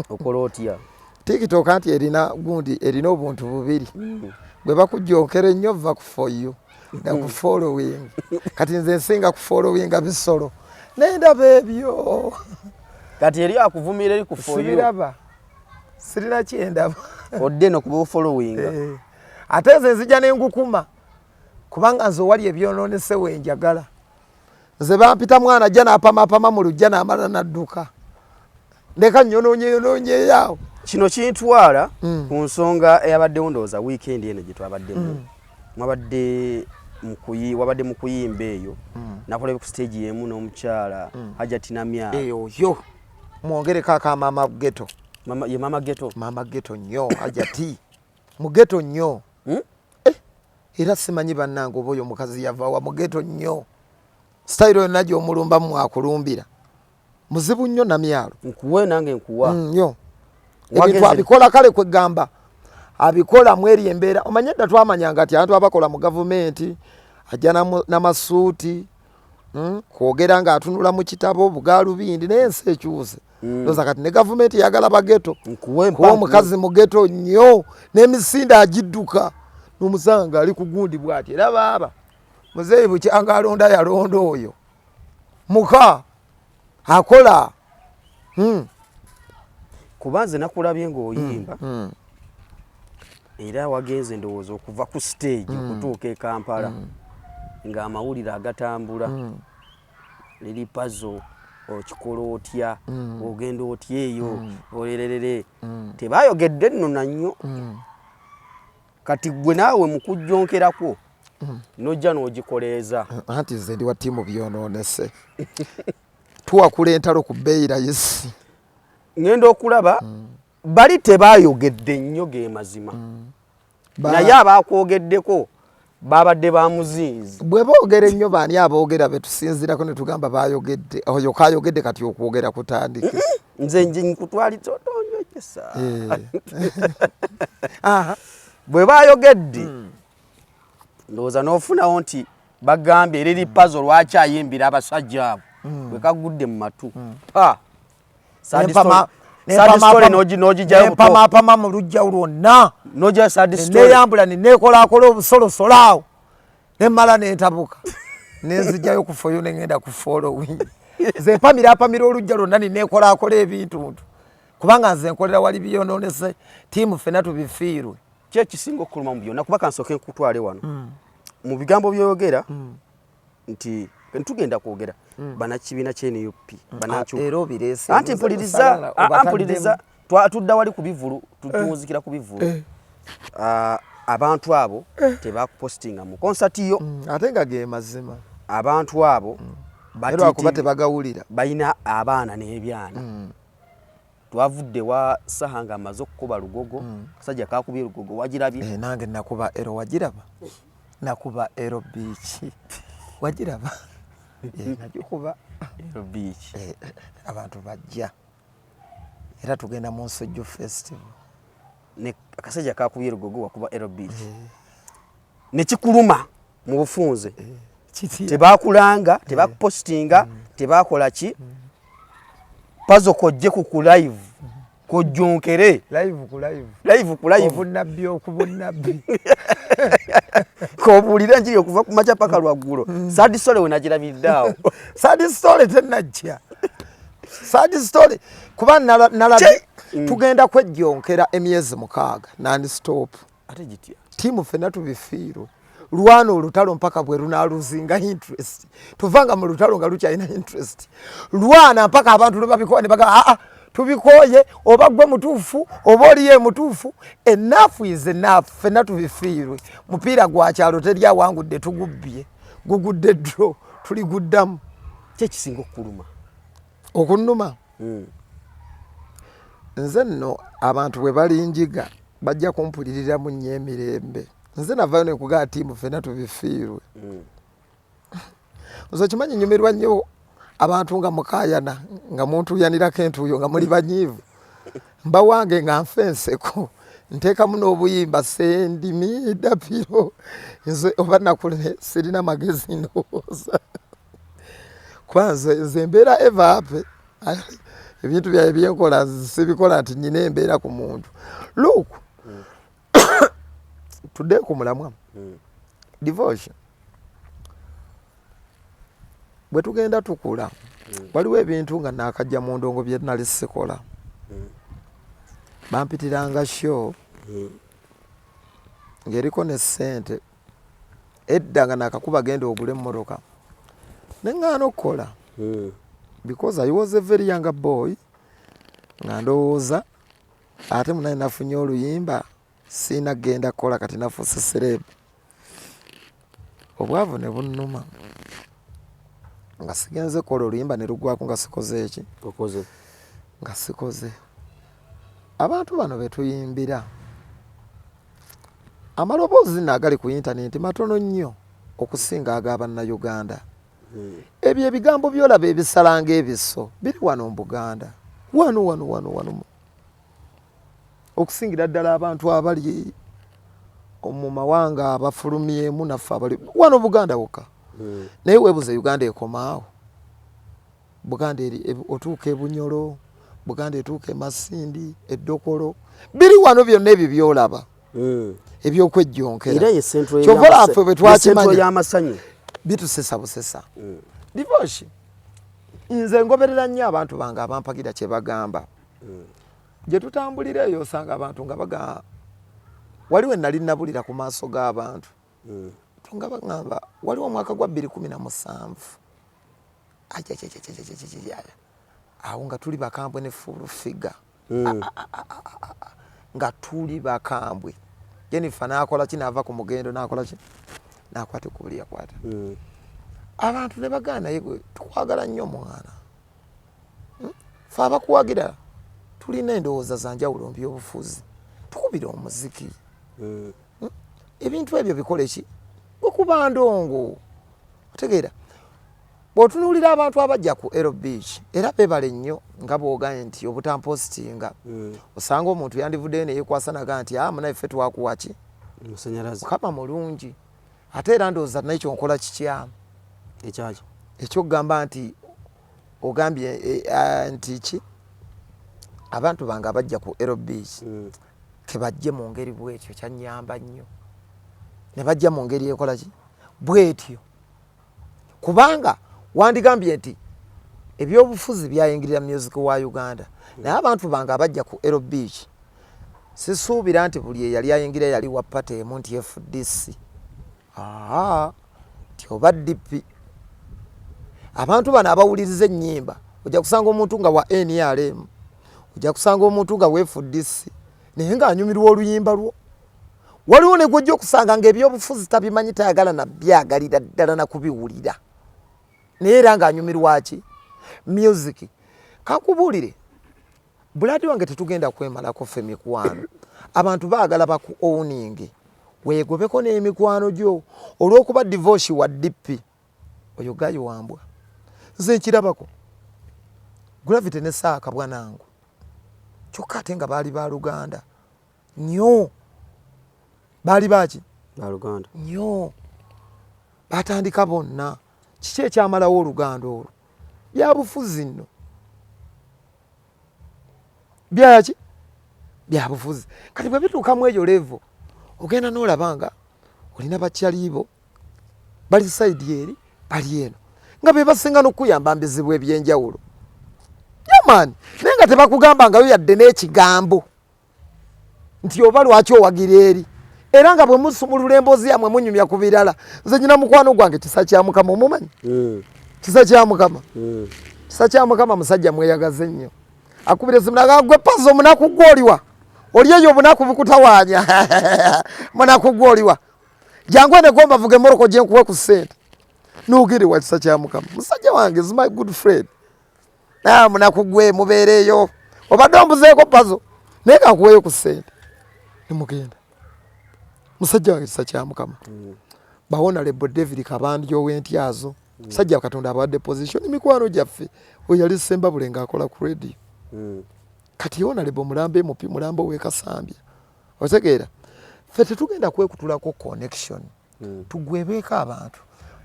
okola otya TikTok anti erina obuntu bubiri bwe bakujjonkera ennyo va ku for you nakufollowing kati nze nsinga kufollowinga bisolo nendaba ebyo kati eri akuvumira eri ku for you sirina kyendaba odde nokuba ofollowinga ate nze nzija nengukuma kubanga nze owali ebyonoonese wenjagala nze bampita mwana ajja n'apamapama mu lujja n'amala n'adduka ndeka nyonoonyeyonoonyeeyo kino kintwala ku nsonga eyabaddewo ndowooza wiikendi eno gye twabaddemu wabadde mu kuyimba eyo nakolebe ku stage yemu n'omukyala Hajati Namya oyo mwongereko akamama geto ye mama geto nnyo Hajati mu geto nnyo era simanyi bannange oba oyo omukazi yavaawa mu geto nnyo sitayiro yonna gy'omulumba mwakulumbira muzibu nnyo Namyalo nkuwe nange nkuwa nnyo ebintu abikola kale kwegamba abikola mweri embeera omanye dda twamanyanga ati abantu abakola mu gavumenti ajja n'amasuuti kwogera ng'atunula mu kitabo bugaalubindi naye ensi ekyuse ndoza kati ne government yagala bageto Nkuwe kuwa omukazi mu geto nnyo n'emisinda agidduka n'omusanga ali ku gundi bw'ati era baaba muzeeyi bukyanga alonda yalonda oyo muka akola kubanze nakulabye ng'oyimba era wagenze ndowooza okuva ku stage okutuuka e Kampala ng'amawulire agatambula liri puzzle okikola otya ogenda otya eyo olererere tebayogedde nno nannyo kati gwe naawe mu kujjonkerako nojja n'ogikoleeza anti nze ndi wa ttiimu byonoonese tuwakula entalo ku bbeeyi rayisi ŋŋenda okulaba bali tebayogedde nnyo ge mazima naye abakwogeddeko babadde ba muzinzi bwe boogera ennyo baani aboogera be tusinzirako ne tugamba bayogedde oyo kayogedde kati okwogera kutandike nze nkutwaliza otonyogesa bwe bayogedde ndowooza n'ofunawo nti bagambye eriri pazo lwaki ayimbira abasajja abo bwe kagudde mu matu n'ogijayopamapama mu lujja lwonna neyambula neneekolakola obusolosolo awo nemmala nentabuka nenzijjayo kufoyo neŋŋenda ku following nze mpamira olujja lwonna nineekolakola ebintuntu kubanga nze nkolera wali byonoonese tiimu ffenna tubifiirwe ki ekisinga okuluma mu byonna kuba kansooke nkutwale wano mu bigambo byoyogera nti tugenda kwogera banakibiina kyenup anti mpuliriza tudda wali ku bivulu tutuuzikira ku bivulu abantu abo tebakupostinga mu konsati yo ate nga ge mazima abantu abo kuba tebagawulira balina abaana n'ebyana twavudde wa saha nga amaze okukuba lugogo kasajja kakubye lugogo wagirabye nange nakuba ero wagiraba nakuba ero biiki wagiraba nagikuba ero biiki abantu bajja era tugenda mu nsojjo festival ne akasajja kakubye lugogo wakuba ero biiki nekikuluma mu bufunze tebakulanga tebakupostinga tebakola ki pazo kojje ku live kojonkere live ku live obunabbi okubunabbi kobulira njiri okuva ku macha paka lwaggulo sad story wenagirabiddeawo sad story tenajja sad story kuba nalabi tugenda kwejjonkera emyezi 6 nani stop ate gitya tiimu ffenna tubifiirwe lwana olutalo mpaka bwe lunaluzinga interest tuvanga mu lutalo nga lukyalina interest lwana mpaka abantu lwebabikola ne baga tubikoye oba gwe mutuufu oba oliye mutuufu enough is enough ffenna tubifiirwe mupiira gwa kyalo teri awangudde tugubbye gugudde draw tuli guddamu kyekisinga okuluma okunnuma nze nno abantu bwe balinjiga bajja kumpuliriramu nnyo emirembe nze navayo nekugaa tiimu ffenna tubifiirwe nze kimanyi nyumirwa nnyo abantu nga mukayana nga muntuyanirako entuuyo nga muli banyiivu mba wange nga nfa enseko nteekamu n'obuyimba sendimi dapiro nze oba nakule sirina magezi ndowooza kwanze nze embeera evaape ebintu byaye byenkola sibikola nti nyina embeera ku muntu look tudde ku mulamwa devotion bwe tugenda tukula waliwo ebintu nga naakajja mu ndongo bye nali sikola bampitiranga show ng'eriko ne ssente edda nga naakakuba genda ogule emmotoka neŋŋaana okukola because I was a very young boy nga ndowooza ate munani nafunye oluyimba siina genda kukola kati nafuuse serebu obwavu ne bunnuma nga sigenze kukola oluyimba ne lugwako nga sikoze eki nga sikoze abantu bano betuyimbira amaloboozi naagali ku intaneti matono nnyo okusinga ag'abannayuganda ebyo ebigambo byolaba ebisalanga ebiso biri wano mu Buganda wano okusingira ddala abantu abali mu mawanga abafulumyemu naffe abali wano Buganda wokka naye weebuze Uganda ekomaawo Buganda eri otuuka e Bunyoro Buganda etuuka Masindi Eddokolo biri wano byonna ebyo byolaba ebyokwejjonkera era ye sentro kyovalafe bwe twakimanya y'amasanyu bitusesa busesa divoshi nze ngoberera nnyo abantu bange abampagira kye bagamba gye tutambulira eyo osanga abantu nga baga waliwo nali nabulira ku maaso g'abantu nga bagamba waliwo omwaka gwa 2017 awo nga tuli bakambwe ne full figure nga tuli bakambwe Jennifer nakola kinava ku mugendo nakola ki nakwate ku buli yakwata abantu ne bagana yego tukwagala nnyo mwana fa abakuwagira tulina endowooza za njawulo by'obufuzi tukubira omuziki ebintu ebyo bikole ki okuba ndongo otegeera bw'otunuulira abantu abajja ku Aero Beach era bebale nnyo nga bw'oganye nti obutampostinga osanga omuntu yandivuddeyo ne yeekwasa naga nti munaye ffe twakuwa ki amasanyalaze Mukama mulungi ate era ndowooza n'ekyo nkola kikyamu ekyaki ekyokugamba nti ogambye nti ki abantu bange abajja ku Aero Beach kebajje mu ngeri bwetyo kyannyamba nnyo ne bajja mu ngeri ekola ki bwetyo kubanga wandigambye nti ebyobufuzi byayingirira music wa Uganda naye abantu bange abajja ku Aero Beach sisuubira nti buli eyali ayingira yali wa pate emu nti FDC ti oba DP abantu bano abawuliriza ennyimba ojja kusanga omuntu nga wa NRM ojja kusanga omuntu nga wa FDC naye ng'anyumirwa oluyimba lwo waliwo ne gwojja okusanga ng'ebyobufuzi tabimanyi tayagala nabyagalira ddala nakubiwulira naye era ng'anyumirwa ki music kakubuulire buladi wange tetugenda kwemalako ffe mikwano abantu baagala baku owning weegobeko n'emikwano gyo olw'okuba divorce wa DP oyo gayo wambwa nze nkirabako Gravity ne Saaka bwanangu kyokka ate nga baali ba Luganda nnyo baali baki ba Luganda nnyo batandika bonna kiki ekyamalawo Oluganda olwo byabufuzi nno byaki byabufuzi kati bwe bituukamu eyo levo ogenda n'olabanga olina bakyaliibo bali saidi eri bali eno nga be basinga n'okuyamba mbizibu ebyenjawulo yamaani naye nga tebakugamba ngayo yadde n'ekigambo nti oba lwaki owagira eri era nga bwe musumulula emboozi yammwe munyumya ku birala nze nyina mukwano gwange kisa kya Mukama omumanyi kisa kya Mukama kisa kya Mukama musajja mweyagaze nnyo akubire simunaga gwe pazo munaku gwoliwa oli eyo obunaku bukutawaanya munaku gwoliwa jangu ne gomba vuge moroko gye nkuwe ku ssente n'ogere wa kisa kya Mukama musajja wange is my good friend munaku gwe mubeereeyo obadde ombuzeeko pazo naye kankuweyo ku ssente nimugenda musajja wange kisa kya Mukama bawona lebo David Kabandi ow'entyazo musajja Katonda abawadde position mikwano gyaffe oyo yali Semba Bulenga akola ku radio kati yona lebo mulambe mupi mulambo we Kasambya otegeera ffe tetugenda kwekutulako connection tugwebeka abantu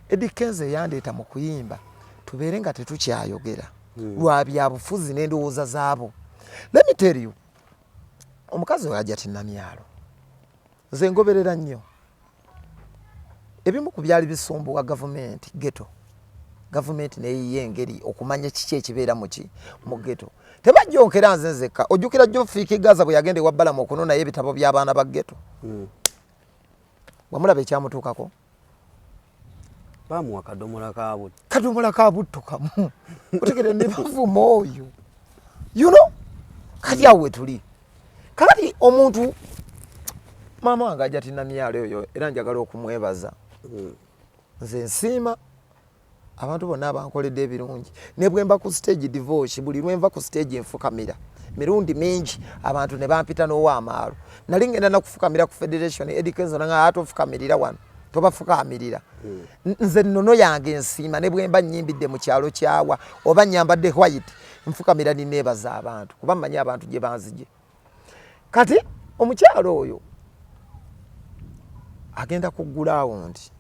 Eddie Kenzo yandeeta mu kuyimba tubeere nga tetukyayogera lwa byabufuzi n'endowooza zaabo. Let me tell you omukazi we ajja tinnamyalo nze ngoberera nnyo ebimu ku byali bisumbuwa gavumenti geto gavumenti neyiye engeri okumanya kiki ekibeera mu geto tebajjonkera nze nzekka ojjukira Jofiiki Gaza bwe yagenda ewabbala mu kunona ebitabo by'abaana ba geto wamulaba ekyamutuukako bamuwa kadomola ka butto kamu otegere ne bavuma oyo you know kati awo tuli kati omuntu maama wange ajja tinnamyalo oyo era njagala okumwebaza nze nsiima abantu bonna abankoledde ebirungi ne bwe mba ku stage divorce buli lwe nva ku stage enfukamira mirundi mingi abantu ne bampita n'ow'amaalo nali ngenda nakufukamira ku federation Eddie Kenzo nga atofukamirira wano tobafukamirira nze nnono yange nsiima ne bwe mba nnyimbidde mu kyalo kyawa oba nnyambadde white nfukamira nineebaza abantu kuba mmanyi abantu gye banzije kati omukyalo oyo agenda kuggulawo nti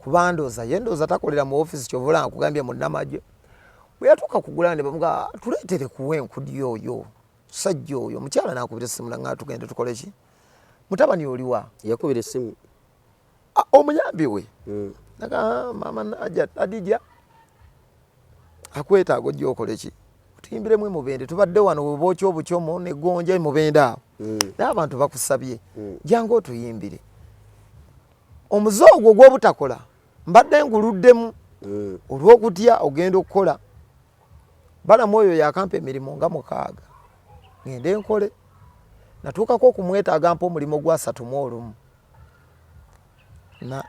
kuba ndooza ye ndooza takolera mu office kyovula nkugambye mu Nnamagye bwe yatuuka kugula ne bamuga tuleetere kuwa enkudi oyo sajja oyo omukyala n'akubira essimu nga tugende tukole ki mutabani oliwa yakubira essimu omuyambi we naga mama Adija akwetaaga ojja okole ki tuyimbiremu emubende tubadde wano bwebookya obukyomo ne gonja emubende awo n'abantu bakusabye jangu otuyimbire omuze ogwo gw'obutakola mbadde nguluddemu olw'okutya ogenda okukola balamu oyo yakampa emirimu nga 6 ngende nkole natuukako okumwetaaga mpa omulimu gwa 31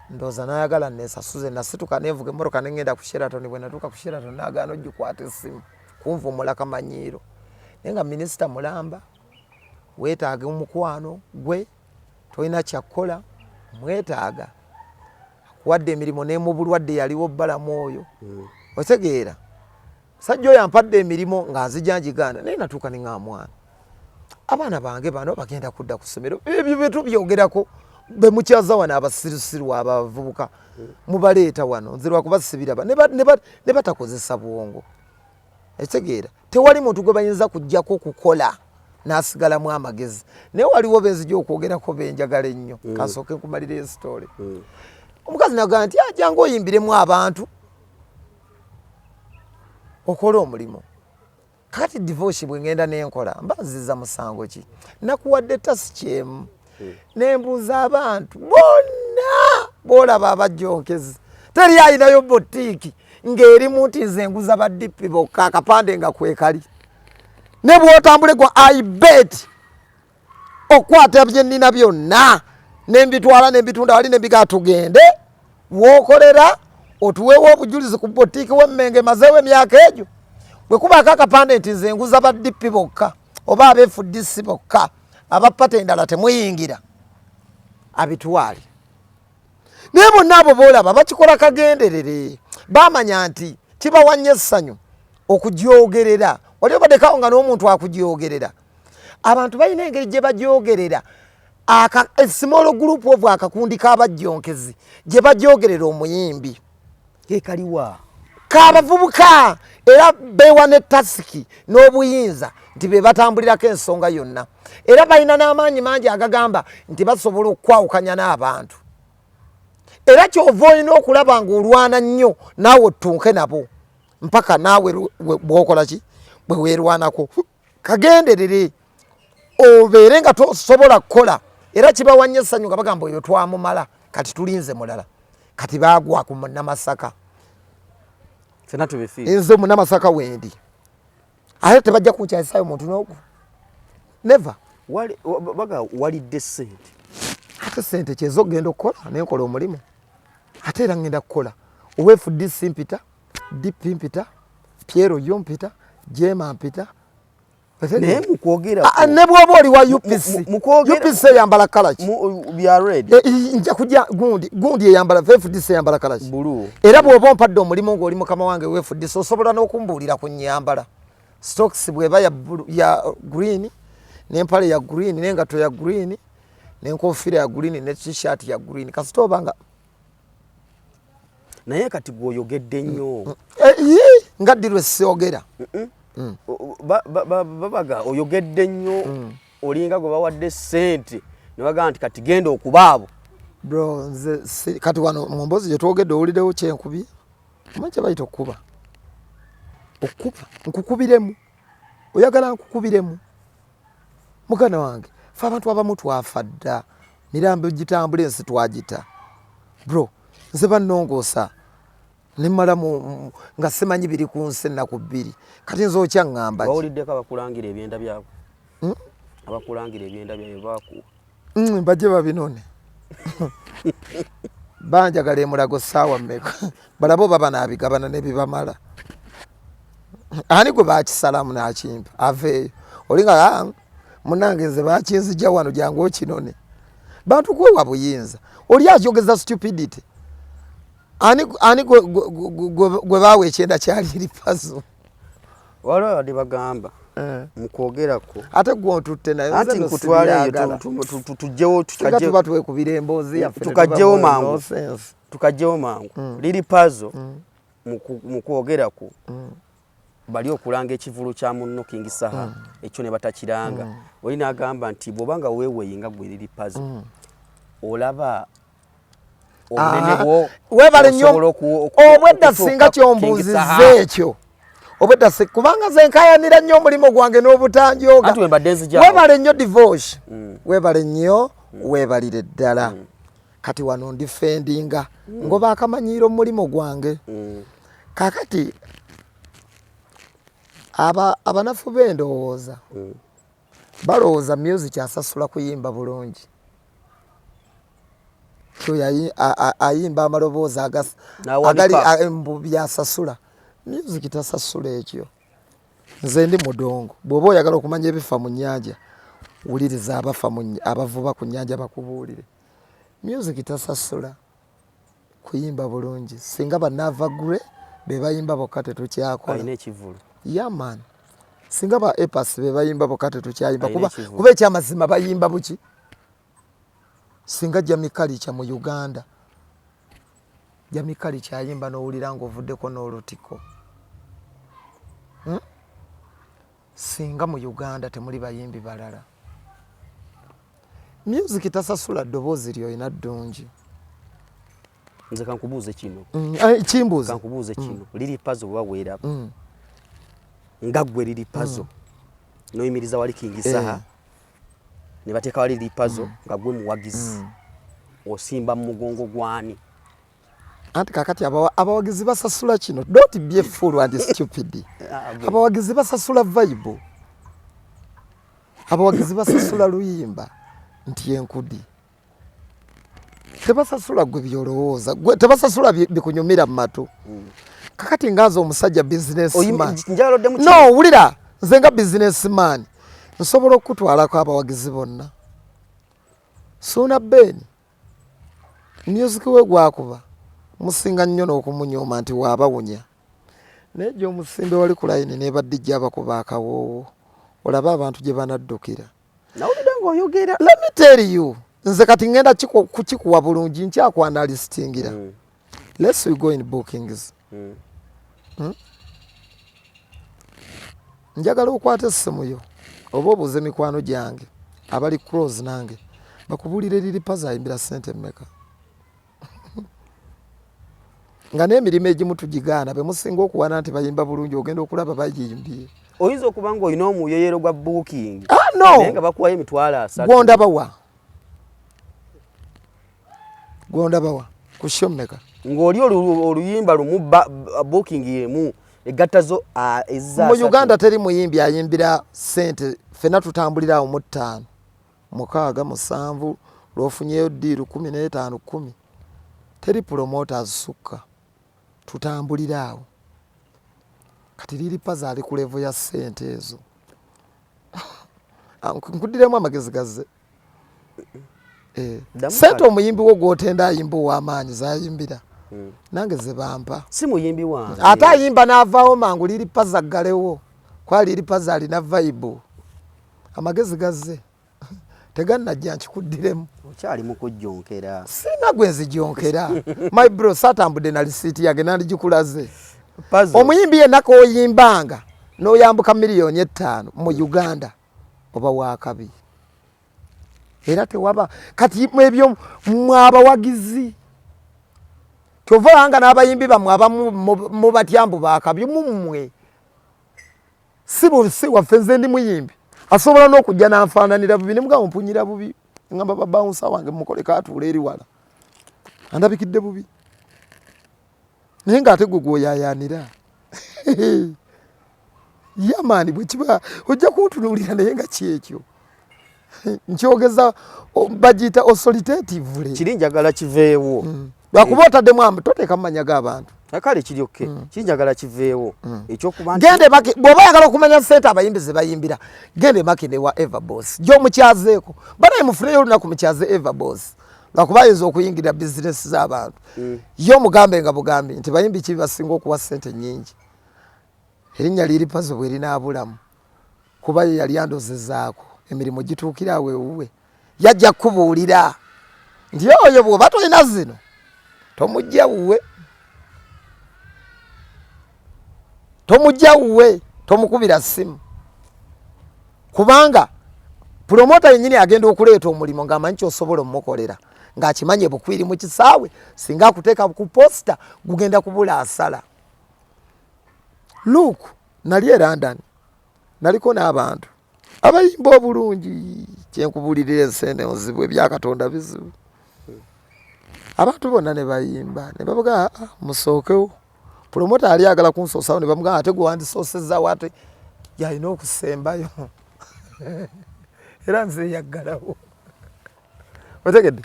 ndooza n'ayagala nesasuze nasituka nevuga emmotoka nengenda ku Sheraton bwe natuuka ku Sheraton n'agaana ogikwata essimu kunvumula kamanyiiro naye nga minisita mulamba weetaaga omukwano gwe tolina kyakkola mwetaaga akuwadde emirimu ne mu bulwadde yaliwo balamu oyo otegeera sajja oyo ampadde emirimu nga nzija njigaana naye natuuka ne nga mwana abaana bange bano bagenda kudda ku ssomero ebyo bye tubyogerako be mukyaza wano abasirusiru abavubuka mubaleeta wano nze lwakubasibira ne batakozesa bwongo ekitegeera tewali muntu gwe bayinza kujjako okukola n'asigalamu amagezi naye waliwo benzija okwogerako benjagala ennyo kasooke nkumalira esitole omukazi nagaa nti ajanga oyimbiremu abantu okola omulimu kati divorce bwe ngenda nenkola mbaziza musango ki nakuwadde tasi kyemu nembuuza abantu bonna boolaba abajjonkezi teri ayinayo botiiki ng'erimu nti nze nguza baddipi bokka akapande nga kwekali ne bw'otambule gwa ibet okwata bye nnina byonna nembitwala nembitunda wali nembigaa tugende wookolera otuweewo obujulizi ku botiiki wemmenge mazeewo emyaka egyo bwe kubaako akapande nti nze nguza baddipi bokka oba abeefudisi bokka abapata endala temuyingira abitwale naye bonna abo boolaba bakikola kagenderere bamanya nti kibawanya essanyu okujyogerera wali obaddekawo nga n'omuntu akujyogerera abantu balina engeri gye bajyogerera a small group of akakundi k'abajjonkezi gye bajyogerera omuyimbi kekaliwa k'abavubuka era beewa ne tasiki n'obuyinza nti be batambulirako ensonga yonna era balina n'amaanyi mangi agagamba nti basobola okwawukanya n'abantu era kyova olina okulaba ng'olwana nnyo naawe ottunke nabo mpaka naawe bw'okola ki bwe weerwanako kagenderere obeere nga tosobola kukola era kibawanya essanyu nga bagamba oyo twamumala kati tulinze mulala kati baagwa ku Munnamasaka nze Munnamasaka wendi ate tebajja kunkyalisayo muntu n'ogu never walidde ssente ate ssente kyezo ogenda okukola nenkola omulimu ate era ngenda kukola owefudisi mpita dipi mpita Piero yo mpita Jema mpita naye mukwogera ne bw'oba oli wa UPC eyambala kalaki nja kujja gundi eyambala wefudisi eyambala kalaki era bw'oba ompadde omulimu ng'oli mukama wange wefudisi osobola n'okumbuulira ku nyambala stocks bweba ya green n'empale ya green n'engato ya green n'enkofiira ya green ne t-shirt ya green kasita obanga naye kati gwoyogedde nnyo nga ddirwe siogera babaga oyogedde nnyo olinga gwe bawadde ssente ne bagamba nti kati genda okubaabo bro nze kati wano mu mboozi gye twogedde owuliddewo kyenkubye omanyi kye bayita okukuba nkukubiremu oyagala nkukubiremu mugana wange fe abantu abamu twafa dda mirambo gitambula ensi twagita bro nze bannongoosa nimmala nga simanyi biri ku nsi ennaku 2 kati nze okyaŋŋamba bawuliddeko abakulangira ebyenda byabo abakulangira ebyenda byabwe bakuwa bajje babinone banjagala emulago ssaawa mmeka balabo baba naabigabana nebibamala ani gwe bakisalamu n'akimpa aveeyo olinga munange nze bakinzija wano jangu okinone bantu kwewa buyinza oli akyogeza stupidity ani gwe baawa ekyenda kyali lipazo waliwo badde bagamba mukwogerako ate gwe ontutte naye ati nkutwaleyo tujjewo tuba twekubira emboozi yaffe tukajjewo mangu liri pazo mukwogerako bali okulanga ekivulu kya munno King Saha ekyo ne batakiranga oli n'agamba nti bw'obanga weeweyinga gwe liri puzzle olaba obunene bwo webale nnyo obwedda singa kyombuuziza ekyo obwedda kubanga nze nkayanira nnyo omulimu gwange n'obutanjooga webale nnyo divorce webale nnyo webalire ddala kati wano ndifendinga ngoba akamanyiiro mu mulimu gwange kakati abanafu b'endowooza balowooza music asasula kuyimba bulungi ayimba amaloboozi agali byasasula music tasasula ekyo nze ndi mudongo bw'oba oyagala okumanya ebifa mu nnyanja wuliriza abavuba ku nnyanja bakubuulire music tasasula kuyimba bulungi singa banava gure be bayimba bokka tetukyakola yaman singa ba epas be bayimba bokka tetukyayimba kuba ekyamazima bayimba buki singa Jamikali kya mu Uganda Jamikali kyayimba n'owulira ng'ovuddeko n'olutiko singa mu Uganda temuli bayimbi balala music tasasula ddoboozi ly'olina ddungi nze kankubuuze kino kimbuuze kankubuuze kino liri puzzle oba weeraba nga ggwe liri puzzle n'oyimiriza wali King Saha ne bateeka wali liri puzzle nga ggwe muwagizi osimba mu mugongo gwani anti kakati abawagizi basasula kino don't be a fool and stupid abawagizi basasula vibe abawagizi basasula luyimba nti enkudi tebasasula gwe byolowooza tebasasula bikunyumira mu matu kakati ngaza omusajja businessman no wulira nze nga businessman nsobola okutwalako abawagizi bonna Suna Beni music we gwakuba musinga nnyo n'okumunyooma nti waabawunya naye gye omusimbe wali ku layini n'ebadijja abakuba akawoowo olaba abantu gye banaddukira nawulira ng'oyogera let me tell you nze kati ngenda kukikuwa bulungi nkyakwanalistingira let's we go in bookings njagala okwata essimu yo oba obuuze mikwano gyange abali close nange bakubulire liri puzzle ayimbira ssente mmeka nga n'emirimu egimu tugigaana be musinga okuwana nti bayimba bulungi ogenda okulaba bayimbye oyinza okuba ng'olina omuyeyero gwa booking no naye nga bakuwayo emitwalo 3 gondabawa ku show mmeka ng'oli oluyimba lumu booking yemu egattazo ezza mu Uganda teri muyimbi ayimbira ssente fena tutambulira awo mu 5 6 7 lwofunyeyo ddiiru 15 10 teri promoters sukka tutambulira awo kati liri puzzle ali ku level ya ssente ezo nkudiremu amagezi gazze ssente omuyimbi wo gwotenda ayimba ow'amaanyi zayimbira nange zebampa si muyimbi wange ate ayimba n'avaawo mangu liri puzzle galewo kwa liri puzzle alina vibe amagezi gazze tegannajja nkikuddiremu okyali mu kujjonkera sina gwe nzijonkera my bro satambudde na lisiiti yange nandigikulaze omuyimbi yenna k'oyimbanga n'oyambuka miliyoni 5 mu Uganda oba wakabi era tewaba kati ebyo mwabawagizi kyovanga n'abayimbi bamwe abamu mu batyambu bakabi mumwe si waffe nze ndi muyimbi asobola n'okujja n'anfaananira bubi ne mugamba mpunyira bubi ngamba babawunsa wange mukole kaatuula eri wala andabikidde bubi naye ng'ate gwe gwoyaayaanira yamaani bwe kiba ojja kuntunuulira naye nga ki ekyo nkyogeza bagiyita authoritatively kiri njagala kiveewo lwakuba otaddemu toteeka mu manya g'abantu kale kiri oke kiri njagala kiveewo ekyokuba gende maki bw'oba oyagala okumanya ssente abayimbi ze bayimbira gende makine wa Everboss gy'omukyazeeko banaye mufuneyo olunaku mukyaze Everboss lwakuba ayinza okuyingira bizinesi z'abantu ye omugambe nga bugambi nti bayimbi ki basinga okuwa ssente nnyingi erinnya liri puzzle bwe linaabulamu kuba ye yali andozezaako emirimu gituukira awo ewuwe yajja kukubuulira nti oyo bw'oba tolina zino tomujja wuwe tomujja uwe tomukubira simu kubanga promota yenyini agenda okuleeta omulimo ng'amanyi ky'osobola omukolera ng'akimanye bukwiri mu kisaawe singa akuteeka ku posta gugenda kubula asala. Luke nali e London naliko n'abantu abayimba obulungi kyenkubulirira ensende nzibwe byakatonda bizibu. Abantu bonna ne bayimba ne bavuga musookewo promota ali agala kunsoosawo ne bamugaa ate gwe wandisoosezaawo ate yalina okusembayo era nze yaggalawo otegedde.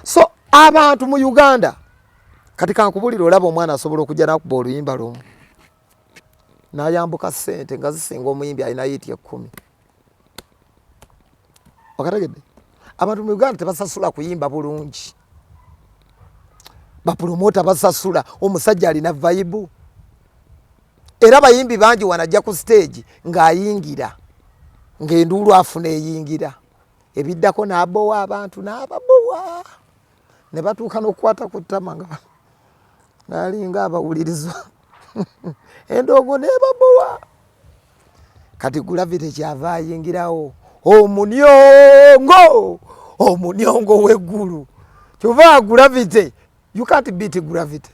So abantu mu Uganda kati kankubulira olaba omwana asobola okujja nakuba oluyimba lumu n'ayambuka ssente nga zisinga omuyimbi alina yiti 10. Okategedde abantu mu Uganda tebasasula kuyimba bulungi, bapromota basasula. Omusajja alina vibe era bayimbi bangi wanajja ku stage ng'ayingira ng'enduulu afuna eyingira ebiddako n'abowa abantu n'ababowa ne batuuka n'okukwata ku ttama ng'alinga abawulirizwa endongo n'ebabowa. Kati Gravity kyava ayingirawo omunyongo w'eggulu kyova Gravity. You can't beat Gravity.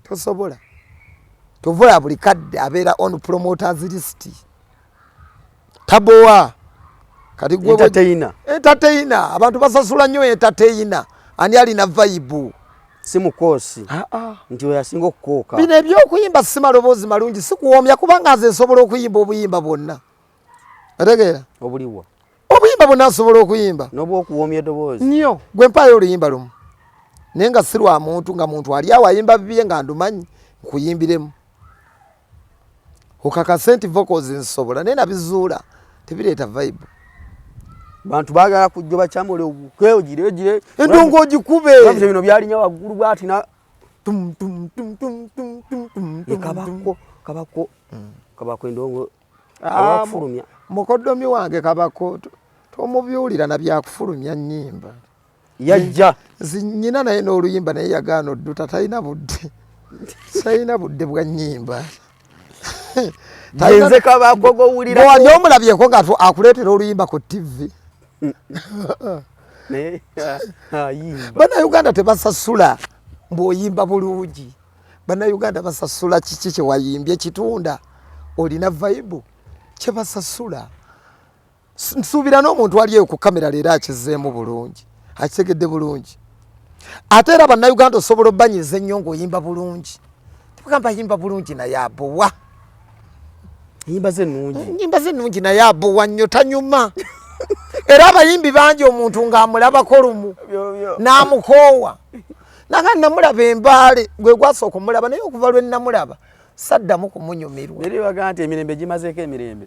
Tosobola. Tovola buli kadde abeera on promoters list. Tabowa. Kati gwe entertainer. Abantu basasula nnyo entertainer. Ani alina vibe. Si mukosi. Nti we yasinga okukooka. Bino ebyokuyimba si maloboozi malungi si kuwoomya kubanga nze nsobola okuyimba obuyimba bwonna. Otegeera? Obuliwa. Obuyimba bwonna nsobola okuyimba. N'obwokuwoomya eddoboozi. Nnyo. Gwe mpaayo oluyimba lumu. Naye nga si lwa muntu nga muntu ali awo ayimba bibye nga ndumanyi nkuyimbiremu. Okakase nti vocals nsobola naye nabizuula tebireeta vibe. Bantu baagala kujja bakyamule ogire endongo ogikube. Babye bino byalinya waggulu bwati na kabako endongo abakufulumya. Mukoddomi wange kabako tomubyulira na byakufulumya nnyimba. Yajja nnyina naye n'oluyimba naye yagaana odduta talina budde bwa nnyimba. Tayenze kabako gowulira wali omulabyeko nga akuleetera oluyimba ku TV. Bannayuganda tebasasula mbw'oyimba bulungi. Bannayuganda basasula kiki kye wayimbye kitunda olina vibe kye basasula. Nsuubira n'omuntu aliyo ku kamera leero akizeemu bulungi akitegedde bulungi. Ate era bannayuganda osobola obbanyiza ennyo ng'oyimba bulungi. Tebagamba yimba bulungi naye abowa. Nyimba ze nnungi naye abowa nnyo tanyuma. Era abayimbi bangi omuntu ng'amulabako lumu n'amukoowa. Nanga namulaba embaale gwe gwasooka omulaba naye okuva lwe namulaba saddamu kumunyumirwa. Neri bagamba nti emirembe gimazeeko emirembe.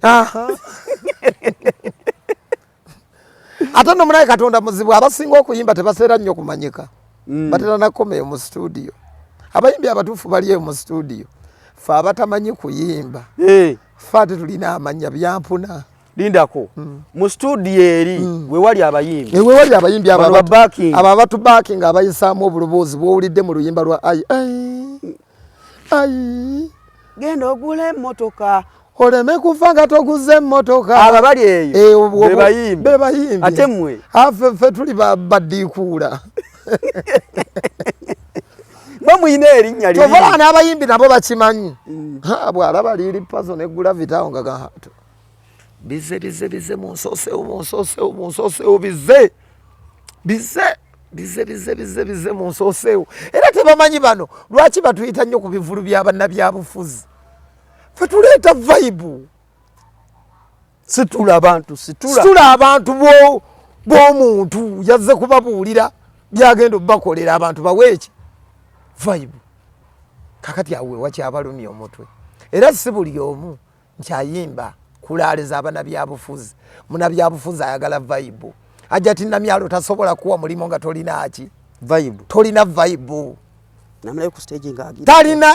Ate no munaye Katonda muzibu abasinga okuyimba tebaseera nnyo kumanyika. Batera nakomeyo mu studio. Abayimbi abatuufu baliyo mu studio. Fe abatamanyi kuyimba. Fate tulina amanya byampuna. Lindako. Mu studio eri we wali abayimbi. We wali abayimbi abatu backing abayisaamu obuloboozi bw'owulidde mu luyimba lwa ai genda ogula emmotoka oleme kufa nga toguze emmotoka. Aba bali eyo be bayimbi. Ate mmwe ffe tuli baddiikuula. Bamuyina erinnya liri. Tovola n'abayimbi nabo bakimanyi. Bw'alaba liri pazo ne Gravity awo nga gahato. Bize munsoosewo bize munsoosewo. Era tebamanyi bano lwaki batuyita nnyo ku bivulu bya bannabyabufuzi. Fe tuleeta vibe. Situla abantu b'omuntu yazze kubabuulira byagenda obbakolera abantu baweeki vibe. Kakati awe wakyabalumya omutwe. Era si buli omu nkyayimba kulaaleza abannabyabufuzi. Munnabyabufuzi ayagala vibe. Ajja ati namyalo tasobola kuwa mulimu nga tolina ki vibe. Tolina vibe. Namulayo ku stage ng'agira. Talina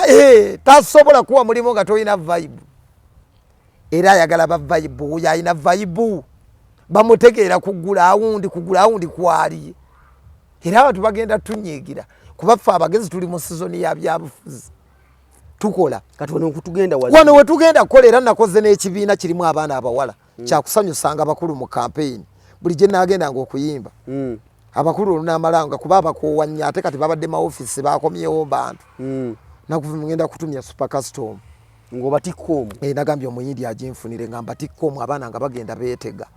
tasobola kuwa mulimu nga tolina vibe. Era ayagala ba vibe. Oyo alina vibe. Bamutegeera kugula awundi kwali. Era abantu bagenda tunyiigira kuba ffe abagezi tuli mu sizoni ya byabufuzi. tukola kati wano wetugenda kukola era nakoze n'ekibiina kirimu abaana abawala kyakusanyusanga abakulu mu campaign buli gye naagendanga okuyimba abakulu olunamalanga kuba abakoowa nnyo ate kati babadde maofisi bakomyewo bantu ngenda kutumya super custom ng'obatikko nagambye omuyindi aginfunire nga mbatikko omwo abaana nga bagenda beetega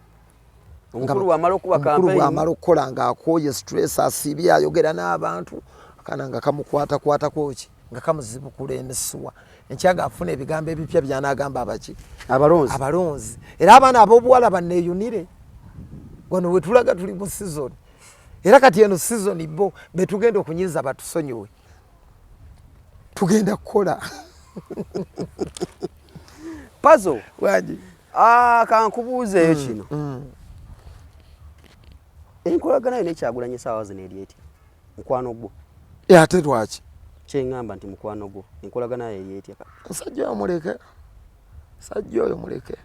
omukulu bw'amala okukola ng'akooye stress asiibye ayogera n'abantu akana nga kamukwatakwatako ki nga kamuzibukula emisuwa enkyaga afuna ebigambo ebipya byanaagamba abaki abalonzi era abaana ab'obuwala banneeyunire wano wetulaga tuli mu season era kati eno season bo betugenda okunyiza batusonyiwe tugenda kukola Puzzle waji kankubuuzeeyo kino enkolagana yona ekyagulanye essaawa zino eri eti mukwano gwo ate lwaki kyeŋŋamba nti mukwano gwo enkolagana yo eri etya musajja oyo muleke musajja oyo muleke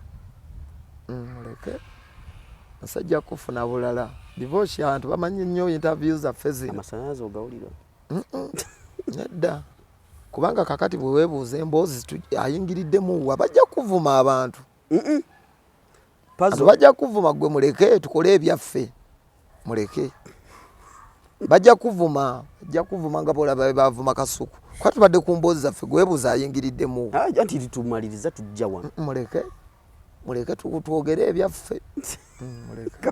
musajja kufuna bulala divorce abantu bamanyi nnyo interview zaffe zino amasanyalaze ogawulira nedda kubanga kakati bwe weebuuza emboozi ayingiriddemu wa bajja kuvuma abantu bajja kuvuma gwe muleke tukole ebyaffe muleke bajja kuvuma nga bolaba bavuma kasuku kwa tubadde ku mboozi zaffe gwe weebuuza ayingiriddemu anti tumaliriza tujja wano muleke twogere ebyaffe muleke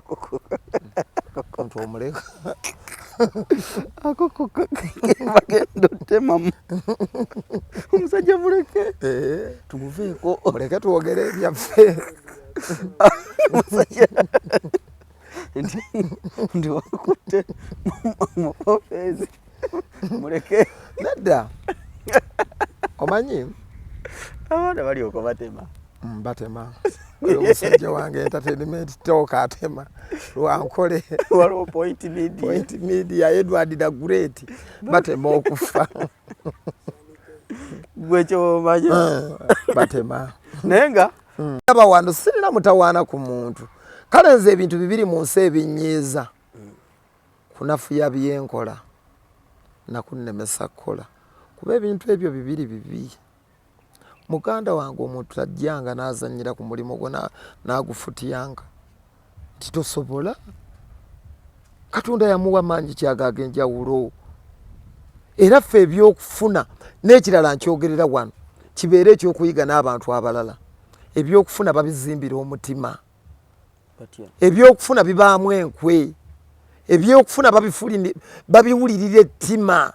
bagenda otema omusajja muleke tumuveeko muleke twogere ebyaffe ndi wakutte mu ofeesi muleke nedda omanyi abaana balyoka batema batema omusajja wange entertainment toka atema lwankole waliwo point media Edward the Great batema okufa gwekyo omanyi batema naye nga abawando sirina mutawaana ku muntu kale nze ebintu bibiri mu nsi ebinyiiza kunafuya byenkola nakunnemesa kukola kuba ebintu ebyo bibiri bibi muganda wange omuntu tajjanga n'azannyira ku mulimu gwo n'agufutiyanga titosobola Katonda yamuwa maanyi kyagaaga enjawulo era ffe ebyokufuna n'ekirala nkyogerera wano kibeere ekyokuyiga n'abantu abalala ebyokufuna babizimbira omutima ebyokufuna bibaamu enkwe ebyokufuna babiwulirira ettima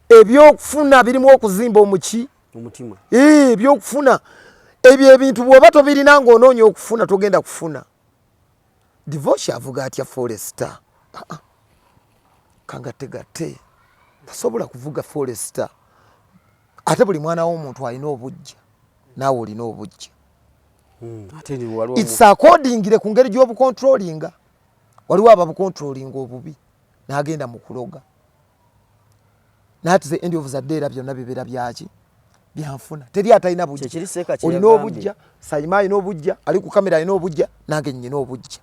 ebyokufuna birimu okuzimba omuki omutima ebyokufuna ebyo ebintu bw'oba tobirina ng'onoonya okufuna togenda kufuna divorce avuga atya Forester kangategate tasobola kuvuga Forester ate buli mwana w'omuntu alina obujja naawe olina obujja it's accordingire ku ngeri gy'obucontrolinga waliwo ababucontrolinga obubi n'agenda mu kuloga naati the end of the day era byonna bibeera byaki byanfuna teri atalina bujja olina obujja Sayima alina obujja ali ku kamera alina obujja nange nnyina obujja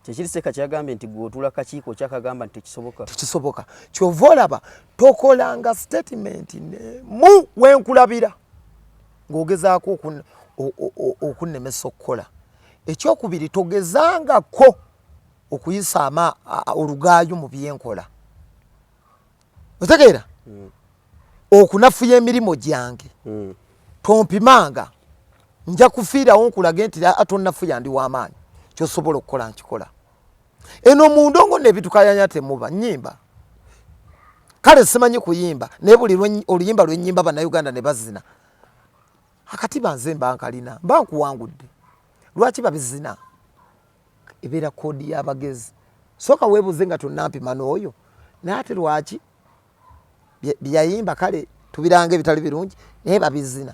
kyekiriseka kyagambye nti gweotula kakiiko kyakagamba nti tekisoboka kyova olaba tokolanga statement mu wenkulabira ng'ogezaako okunnemesa okukola ekyokubiri togezangako okuyisa olugaayo mu byenkola otegeera okunafuya emirimu gyange tompimanga nja kufiirawo nkulage nti atonnafuya ndi w'amaanyi kyosobola okukola nkikola eno mu ndongo nebitukayanya temuba nnyimba kale simanyi kuyimba naye buli oluyimba lwennyimba bannayuganda ne bazina akati banze mbankalina mba nkuwangudde lwaki babizina ebeera koodi y'abagezi sooka weebuze nga tonnampima n'oyo naye ate lwaki byayimba kale tubiranga ebitali birungi naye babizina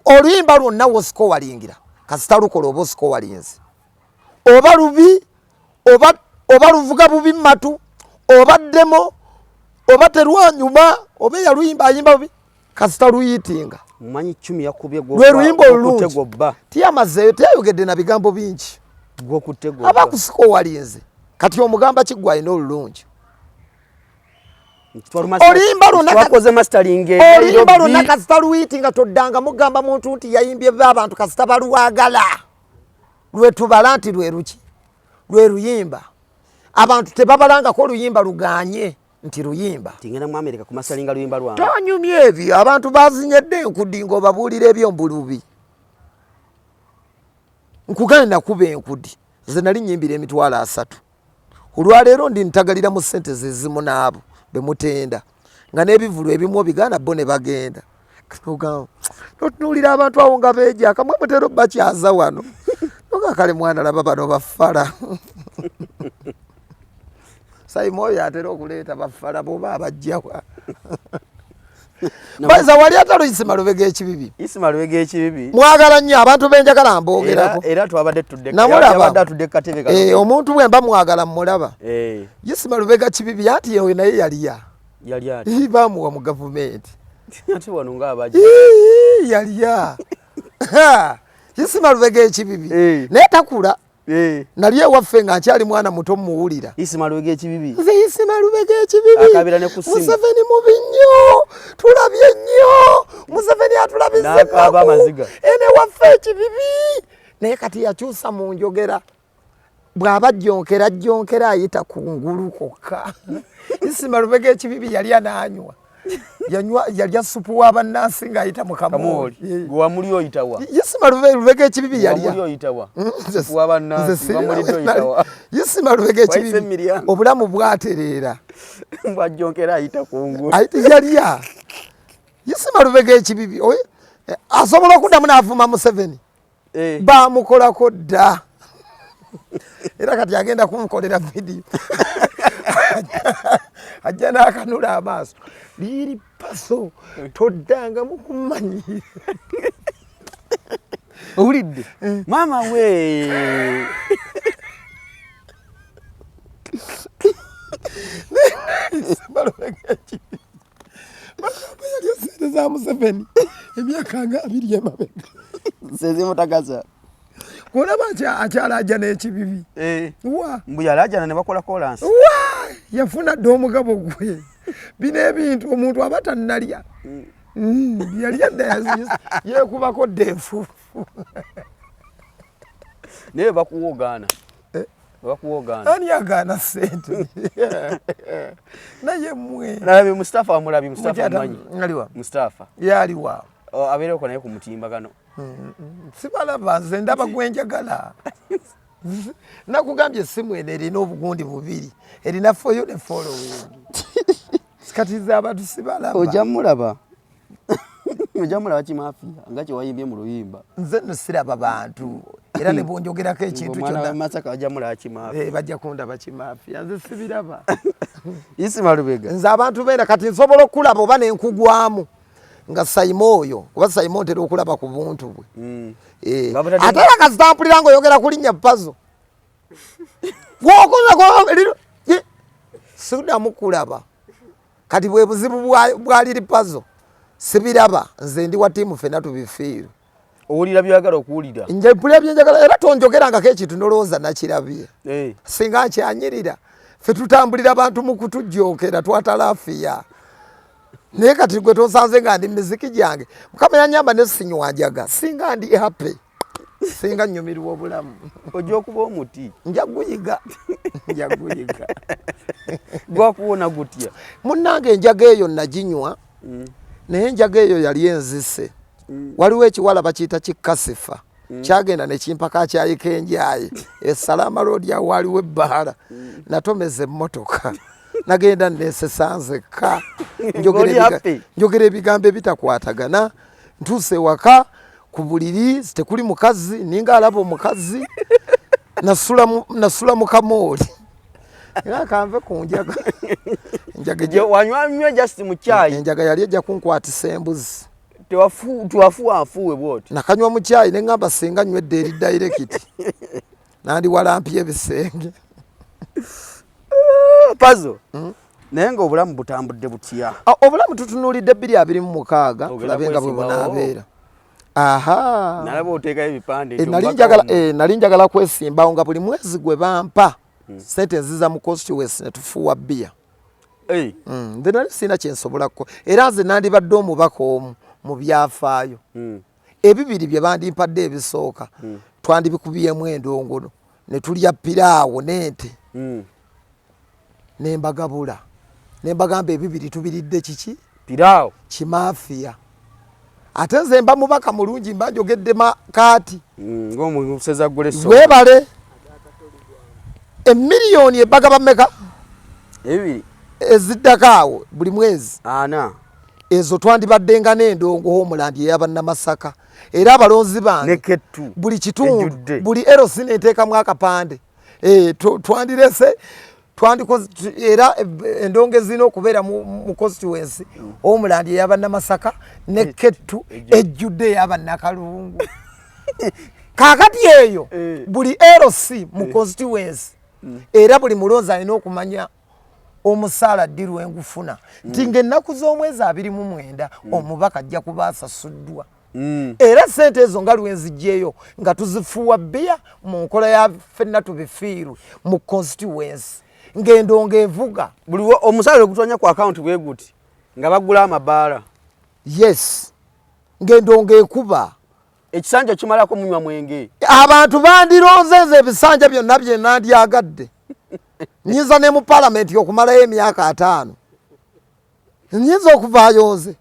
oluyimba lwonna wosika owalingira kasita lukola oba osika owalinzi oba lubi oba luvuga bubi matu oba ddemo oba terwanyuma oba yaluyimba ayimba bubi kasita luyitinga mumanyi 10 yakubye lwe luyimba olulungi tiyamazeeyo teyayogedde na bigambo bingi aba kusika owalinze kati omugamba kiggwa alina olulungi olimba twakoze mastering olimba luna kasita luiti nga toddanga mugamba muntu nti yayimbye abantu kasita baluwagala lwetubala nti lweruki lwe luyimba abantu tebabalangako luyimba luganye nti luyimba tingenda mu America ku mastering luyimba lwange tonyumye ebyo abantu bazinyedde enkudi ng'obabuulira eby'ombulubi nkugenda kuba enkudi nze nali nyimbira emitwalo 3 olwaleero ndi ntagalira mu ssente zezimu n'abo bemutenda nga n'ebivulu ebimu bigaana bo ne bagenda notunuulira abantu awo nga beeja akamwe mutero bakyaza wano noga kale mwana laba bano baffala Saimoyo atera okuleeta baffala boba abajjawa Baza wali atalo Isima Lubega ekibibi. Isima Lubega ekibibi. Mwagala nnyo abantu benjagala mbogerako. Era twabadde tudde. Namulaba tudde katebe kano. Omuntu bwemba mwagala mmulaba. Isima Lubega kibibi ati yewe naye yaliya. Yali ati. Ibamuwa mu government. Ati wano nga abaje. Yaliya. Isima Lubega ekibibi. Naye takula. Naliye waffe nga nkyali mwana muto muwulira. Isima Lubega ekibibi. Nze Isima Lubega ekibibi. Akabira ne kusimu. Museveni mubi nnyo. Tulabye nnyo. Museveni atulabize. Nakaba amaziga. Ene waffe ekibibi. Naye kati yakyusa mu njogera. Bw'aba jonkera ayita ku ngulu kokka. Isima Lubega ekibibi yali anaanywa. Yalya supu w'abannansi ng'ayita mu kamooli. Gwe muli oyitawa. Isima Lubega ekibibi yalya. Muli oyitawa. Supu w'abannansi bamuli oyitawa. Isima Lubega ekibibi. Obulamu bwatereera. Bw'ajonkera ayita ku ngulu. Yalya. Isima Lubega ekibibi. Asobola okuddamu n'avuma Museveni. Baamukolako dda. Era kati agenda kumukolera video. Ajja n'akanula amaaso. Liri paso toddanga mukumanyira. Owulidde? Mama we. Yali osente za Museveni emyaka nga 2 emabega. Sezimutagaza. Kulaba akyala ajja n'ekibibi. Mbu yali ajjana ne bakola kolansi. Yafuna dda omugabo gwe. Bino ebintu omuntu aba tannalya. Yali adda yeekubako dda enfuufu. Naye bakuwogaana. Bakuwogaana. Ani agaana ssente? Naye mmwe. Nalabi Mustafa amulabi Mustafa amanyi. Ngaliwa. Mustafa. Yaliwa. Abeereko naye ku mutimbagano. Sibalaba nze ndaba gwenjagala. Nakugambye essimu eno erina obugundi bubiri. Erina for you ne following. Sikatiza abantu sibalaba. Ojamulaba. Ojamulaba Kimafia nga kye wayimbye mu luyimba. Nze no siraba bantu. Era ne bonjogerako ekintu kyonna. Mwana Masaka ojamulaba Kimafia. Bajja kundaba Kimafia. Nze sibiraba. Isima Lubega. Nze abantu beera kati nsobola okulaba oba ne nkugwamu. Nga Saimoyo kuba Saimo ntera okulaba ku buntu bwe. Ate era kasitampulira ng'oyogera ku linnya Pazo. Bw'okola siddamu kulaba. Kati bwe buzibu bwaliri Pazo sibiraba nze ndi wa ttiimu ffenna tubifiirwe. Owulira byagala okuwulira. Nje mpulira byenjagala era tonjogerangako ekintu nolowooza nakirabye. Singa nkyanyirira ffe tutambulira abantu mu kutujjookera twatalaafiya. Naye kati gwe tosanze nga ndi miziki gyange Mukama yanyamba ne sinywajaga singa ndi happy singa nnyumirwa obulamu ojja okuba omuti njaguyiga gwakuwona gutya munnange enjaga eyo naginywa naye enjaga eyo yali enzise waliwo ekiwala bakiyita kikasifa kyagenda ne kimpaka kyayika enjaye Salama Road awo waliwo ebbaala natomeza emmotoka nagenda nesesanzeka njogera ebigambo ebitakwatagana ntuuse waka ku buliri tekuli mukazi ninga alaba omukazi nasula mu kamooli era kanve ku njaga wanywa just mu caayi enjaga yali ejja kunkwatisa embuzi tewafuuwe bwoti nakanywa mu caayi ne ŋŋamba singa nywedde eri direct nandi walampya ebisenge Pazo. Naye nga obulamu butambudde butya. Obulamu tutunuulidde 226 tulabe nga bwe bunaabeera. Aha. Nalaba oteekayo ebipande. Nali njagala kwesimbawo nga buli mwezi gwe bampa ssente nziza mu constituency ne tufuuwa bbiya. nze nali sina kyensobolako era nze nandibadde omubaka omu mu byafaayo ebibiri bye bandimpadde ebisooka twandibikubiyemu endongono ne tulya piraawo n'ente nembagabula nembagamba ebibiri tubiridde kiki piraawo kimaafiya ate nze mba mubaka mulungi mba njogedde makaati ng'omuseza guleso weebale emiliyoni ebagaba meka ebibiri eziddako awo buli mwezi ana ezo twandibaddenga n'endongo Homeland ey'abannamasaka era abalonzi bange nekettu buli kitundu buli erosi neteekamu akapande twandirese twandikoze era endongo zina okubeera mu constituency Homeland ey'abannamasaka nekettu ejjudde ey'abannakalungu kakati eyo buli erosi mu constituency era buli mulonzi alina okumanya omusaala ddi lwengufuna nti ng'ennaku z'omwezi 29 omubaka ajja kuba asasuddwa era sente ezo nga lwenzijjeeyo nga tuzifuuwa bbiya mu nkola ya ffenna tubifiirwe mu constituency ng'endongo evuga buli omusaala ogutonya ku akawunti bwe guti nga bagula amabaala yes ng'endongo ekuba ekisanja kimalako munywa mwenge abantu bandironze nze ebisanja byonna bye nandyagadde nyinza ne mu palamenti okumalayo emyaka 5 nyinza okuvaayo nze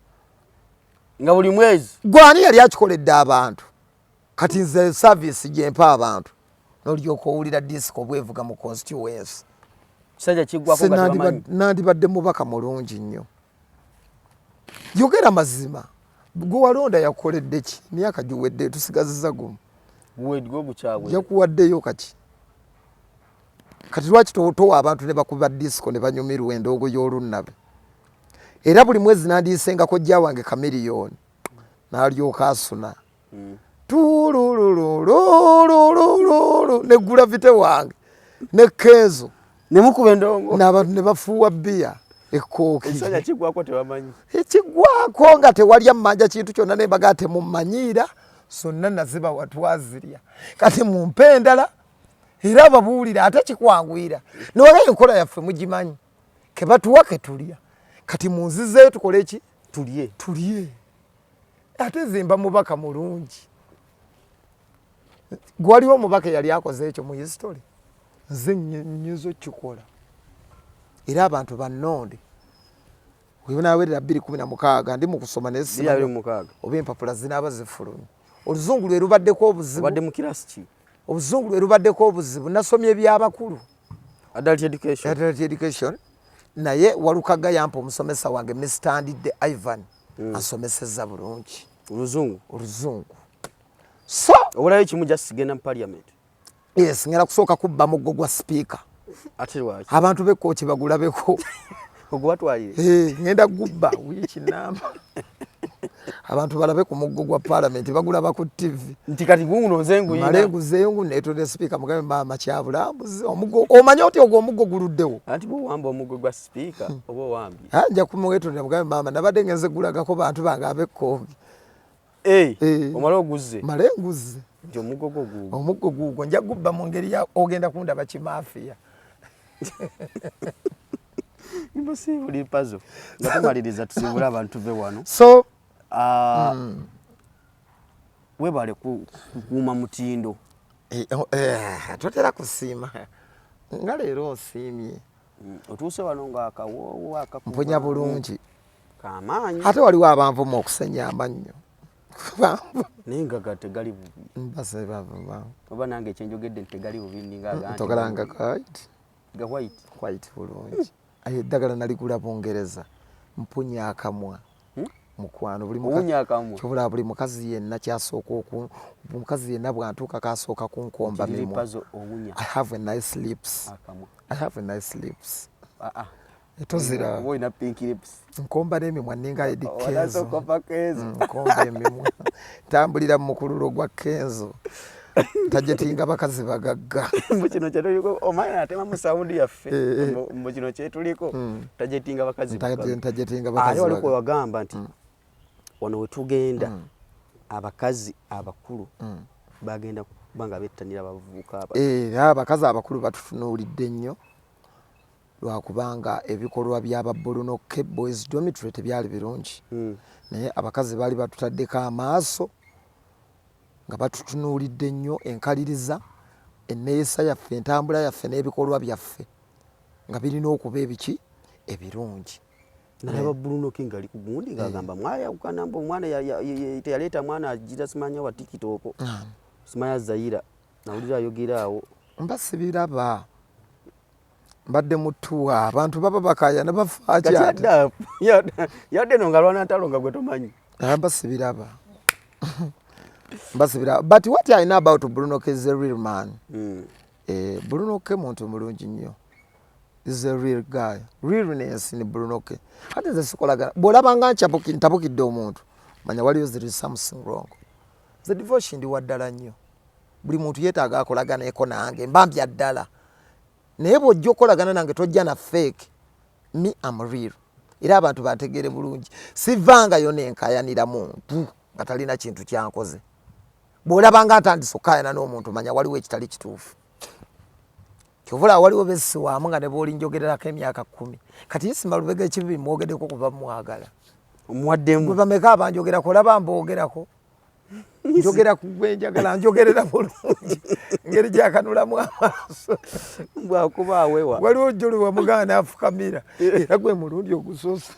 nga buli mwezi gwani yali akikoledde abantu kati nze service gye mpa abantu n'olyoka owulira disco bwevuga mu constituency kisanja kiggwako nga tebamanyi nandibadde mubaka mulungi nnyo yogera mazima gwe walonda yakukoledde ki myaka giwedde tusigaziza gumu yakuwaddeyo kaki kati lwaki towa abantu ne bakuba disco ne banyumirwa endongo y'olunnabe era buli mwezi nandiyisengako jja wange kamiliyoni n'alyoka asuna tulululululululu negula vite wange ne kenzo nemukuba endongo n'abantu ne bafuuwa bbiya ekooki ekisanja kiggwako tebamanyi ekiggwako nga tewalya mmanja kintu kyonna ne mbaga temummanyiira sonna naziba watwazirya kati mumpe endala era babuulira ate kikwanguyira nola enkola yaffe mugimanyi kebatuwa ketulya kati munzizeeyo tukole eki tulye ate zimba mubaka mulungi gwaliwo omubaka yali akoze ekyo mu history nze nnyinza okikola era abantu bannonde wenawerera 2016 ndi mu kusoma ne oba empapula zinaaba zifulumye oluzungu lwe lubaddeko obuzibu obuzungu lwe lubaddeko obuzibu nasomye ebyabakulu adult education naye walukaga yampa omusomesa wange Mr. Ndidde Ivan asomeseza bulungi oluzungu so obulayo kimu just sigenda mu parliament yes ngera kusooka kubba muggo gwa speaker ate lwaki abantu bekkooki bagulabeko ogwatwalire ngenda gubba wiiki namba abantu balabe ku muggo gwa parliament bagulaba ku TV nti kati guno nzengu malenguzeyo netode speaker mugabe mama kyabulambuzi omuggo omanyi oti ogwo omuggo guluddewo anti bo wamba omuggo gwa speaker oba wambi anja kumwetode mugabe mama nabadde ngenze gulagako bantu bange abekkogi omala oguze malenguze nti omuggo gugwo nja gubba mu ngeri ya ogenda kundaba kimaafiya Impossible puzzle. Ngatumaliriza tusibula abantu be wano. So webale kuuma mutindo. Totera kusiima. Nga leero osiimye. Otuuse wano nga akawowo akakuba. Mponya bulungi. Kamaanyi. Ate waliwo abanvumu okusenya amannyo. Ninga gategali bubi. Mbase bava. Oba nange ekyenjogedde ntegali bubi ninga agandi. Togalanga white. Ga white. White bulungi. Aye eddagala naligula Bungereza mpunya akamwa mukwano buli mukazi buli mukazi yenna kyasooka mukazi yenna bwantuuka kasooka kunkomba mimwa I have a nice lips etozira woina pink lips nkomba n'emimwa ninga Eddy Kenzo nkomba emimwa tambulira mu mukululo gwa Kenzo tajetinga bakazi bagagga mukino kyeto yuko omanya atema mu sound yaffe mukino kyetuliko tajetinga bakazi bagagga ayo waliko wagamba nti ono wetugenda abakazi abakulu bagenda kubanga bettanira abavubuka abakazi abakulu batutunuulidde nnyo lwakubanga ebikolwa by'Ababulunoke Boys Dormitory tebyali birungi. Naye abakazi baali batutaddeko amaaso nga batutunuulidde nnyo enkaliriza, enneeyisa yaffe, entambula yaffe n'ebikolwa byaffe nga birina okuba ebiki ebirungi. Ababulunoke ngali ku gundi ng'agamba mwayawukana mbu omwana teyaleeta mwana agira simanya wa tikitoko simanya Zaira nawulira ayogera awo. Mba sibiraba mbadde mutuwa abantu baba bakaya nabafa akyata yadde no ngalwana ntalo nga gwe tomanyi. Mba sibiraba but what I know about Bulunoke is a real man. Bulunoke muntu mulungi nnyo. Is a real guy. Realness in Bulunoke. Hata zesikolaga bolabanga ntabukidde omuntu manya waliyo there is something wrong. The devotion ndi waddala nnyo. Buli muntu yeetaaga akolagana eko nange mbambya ddala. Naye bw'ojja okolagana nange tojja na fake. Me am real. Era abantu bategeere bulungi. Sivangayo nenkayanira muntu nga talina kintu kyankoze. Bw'olabanga atandise okukayana n'omuntu manya waliwo ekitali kituufu. Kyovula waliwo besi wamu nga ne bw'olinjogererako emyaka 10. Kati Isima Lubega ekibi mwogeddeko kuba mwagala. Omuwaddemu. Bwe bameka abanjogerako olaba mboogerako. Njogera ku gwe njagala njogerera bulungi. Ngeri gyakanulamu amaaso. Bwakuba awewa. Waliwo jjoli wa muganda n'afukamira. Era gwe mulundi ogusoose.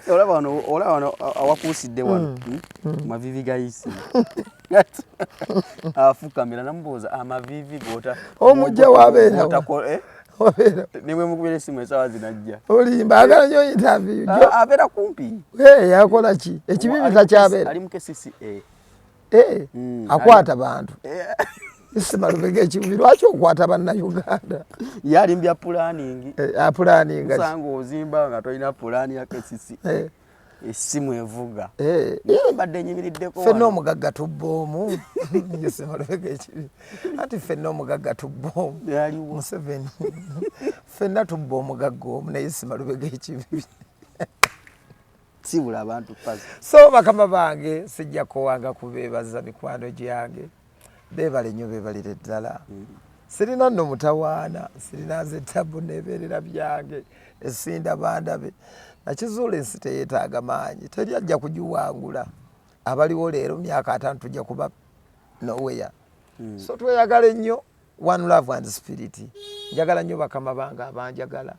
Olaba wano awakuusidde wano mavivi ga Isima. Afukamira namubuuza amavivi gota omujja wabeera niwe mukubira esimu esawa zinajja olimba agala nyo interview abeera kumpi yakola ki ekibibi takyabeera ali mu KCCA akwata bantu Isima Lubega ekibibi lwaki okwata bannayuganda yali mbya planning usanga ozimba nga tolina pulaani ya KCCA esimu evuga mbadde nyimiriddeko ffenna omugagga tubba omu Isima Lubega ekibibi ati ffenna omugagga tubba omu Museveni ffenna tubba omugagga omu naye Isima Lubega ekibibi sibula abantu pazi. So bakama bange sijja kuwanga kubeebaza mikwano gyange beebale nnyo beebalire ddala sirina nno mutawaana sirina nze tabu neebeerera byange esinda bandabe nakizuula ensi teyeetaaga maanyi teri ajja kugiwangula abaliwo leero myaka 5 tujja kuba nowhere. So tweyagale nnyo one love and spirit. Njagala nnyo bakama bange abanjagala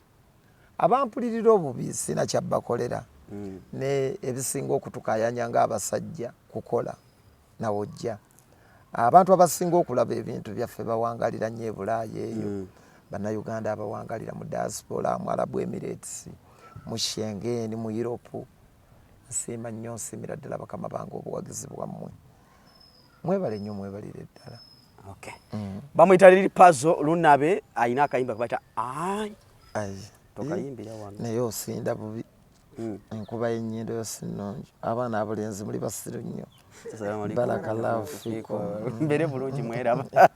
abampulirira obubi sina kyabbakolera ne ebisinga okutukayanya ng'abasajja kukola nawojja abantu abasinga okulaba ebintu byaffe bawangalira nnyo ebulaaya eyo bannayuganda abawangalira mu diaspora mu Arab Emirates mu Schengen mu Europe nsiima nnyo nsiimira ddala bakama bange obuwagizi bwammwe mwebale nnyo mwebalire ddala. Bamuyita Lili Puzzle Lunabe ayina akayimba kabata tokayimbira wano naye osinda bubi enkuba y'ennyindo yo sinnungi abaana abalenzi muli basiru nnyo. Barakallahu fiikum. Mbere bulungi mweraba.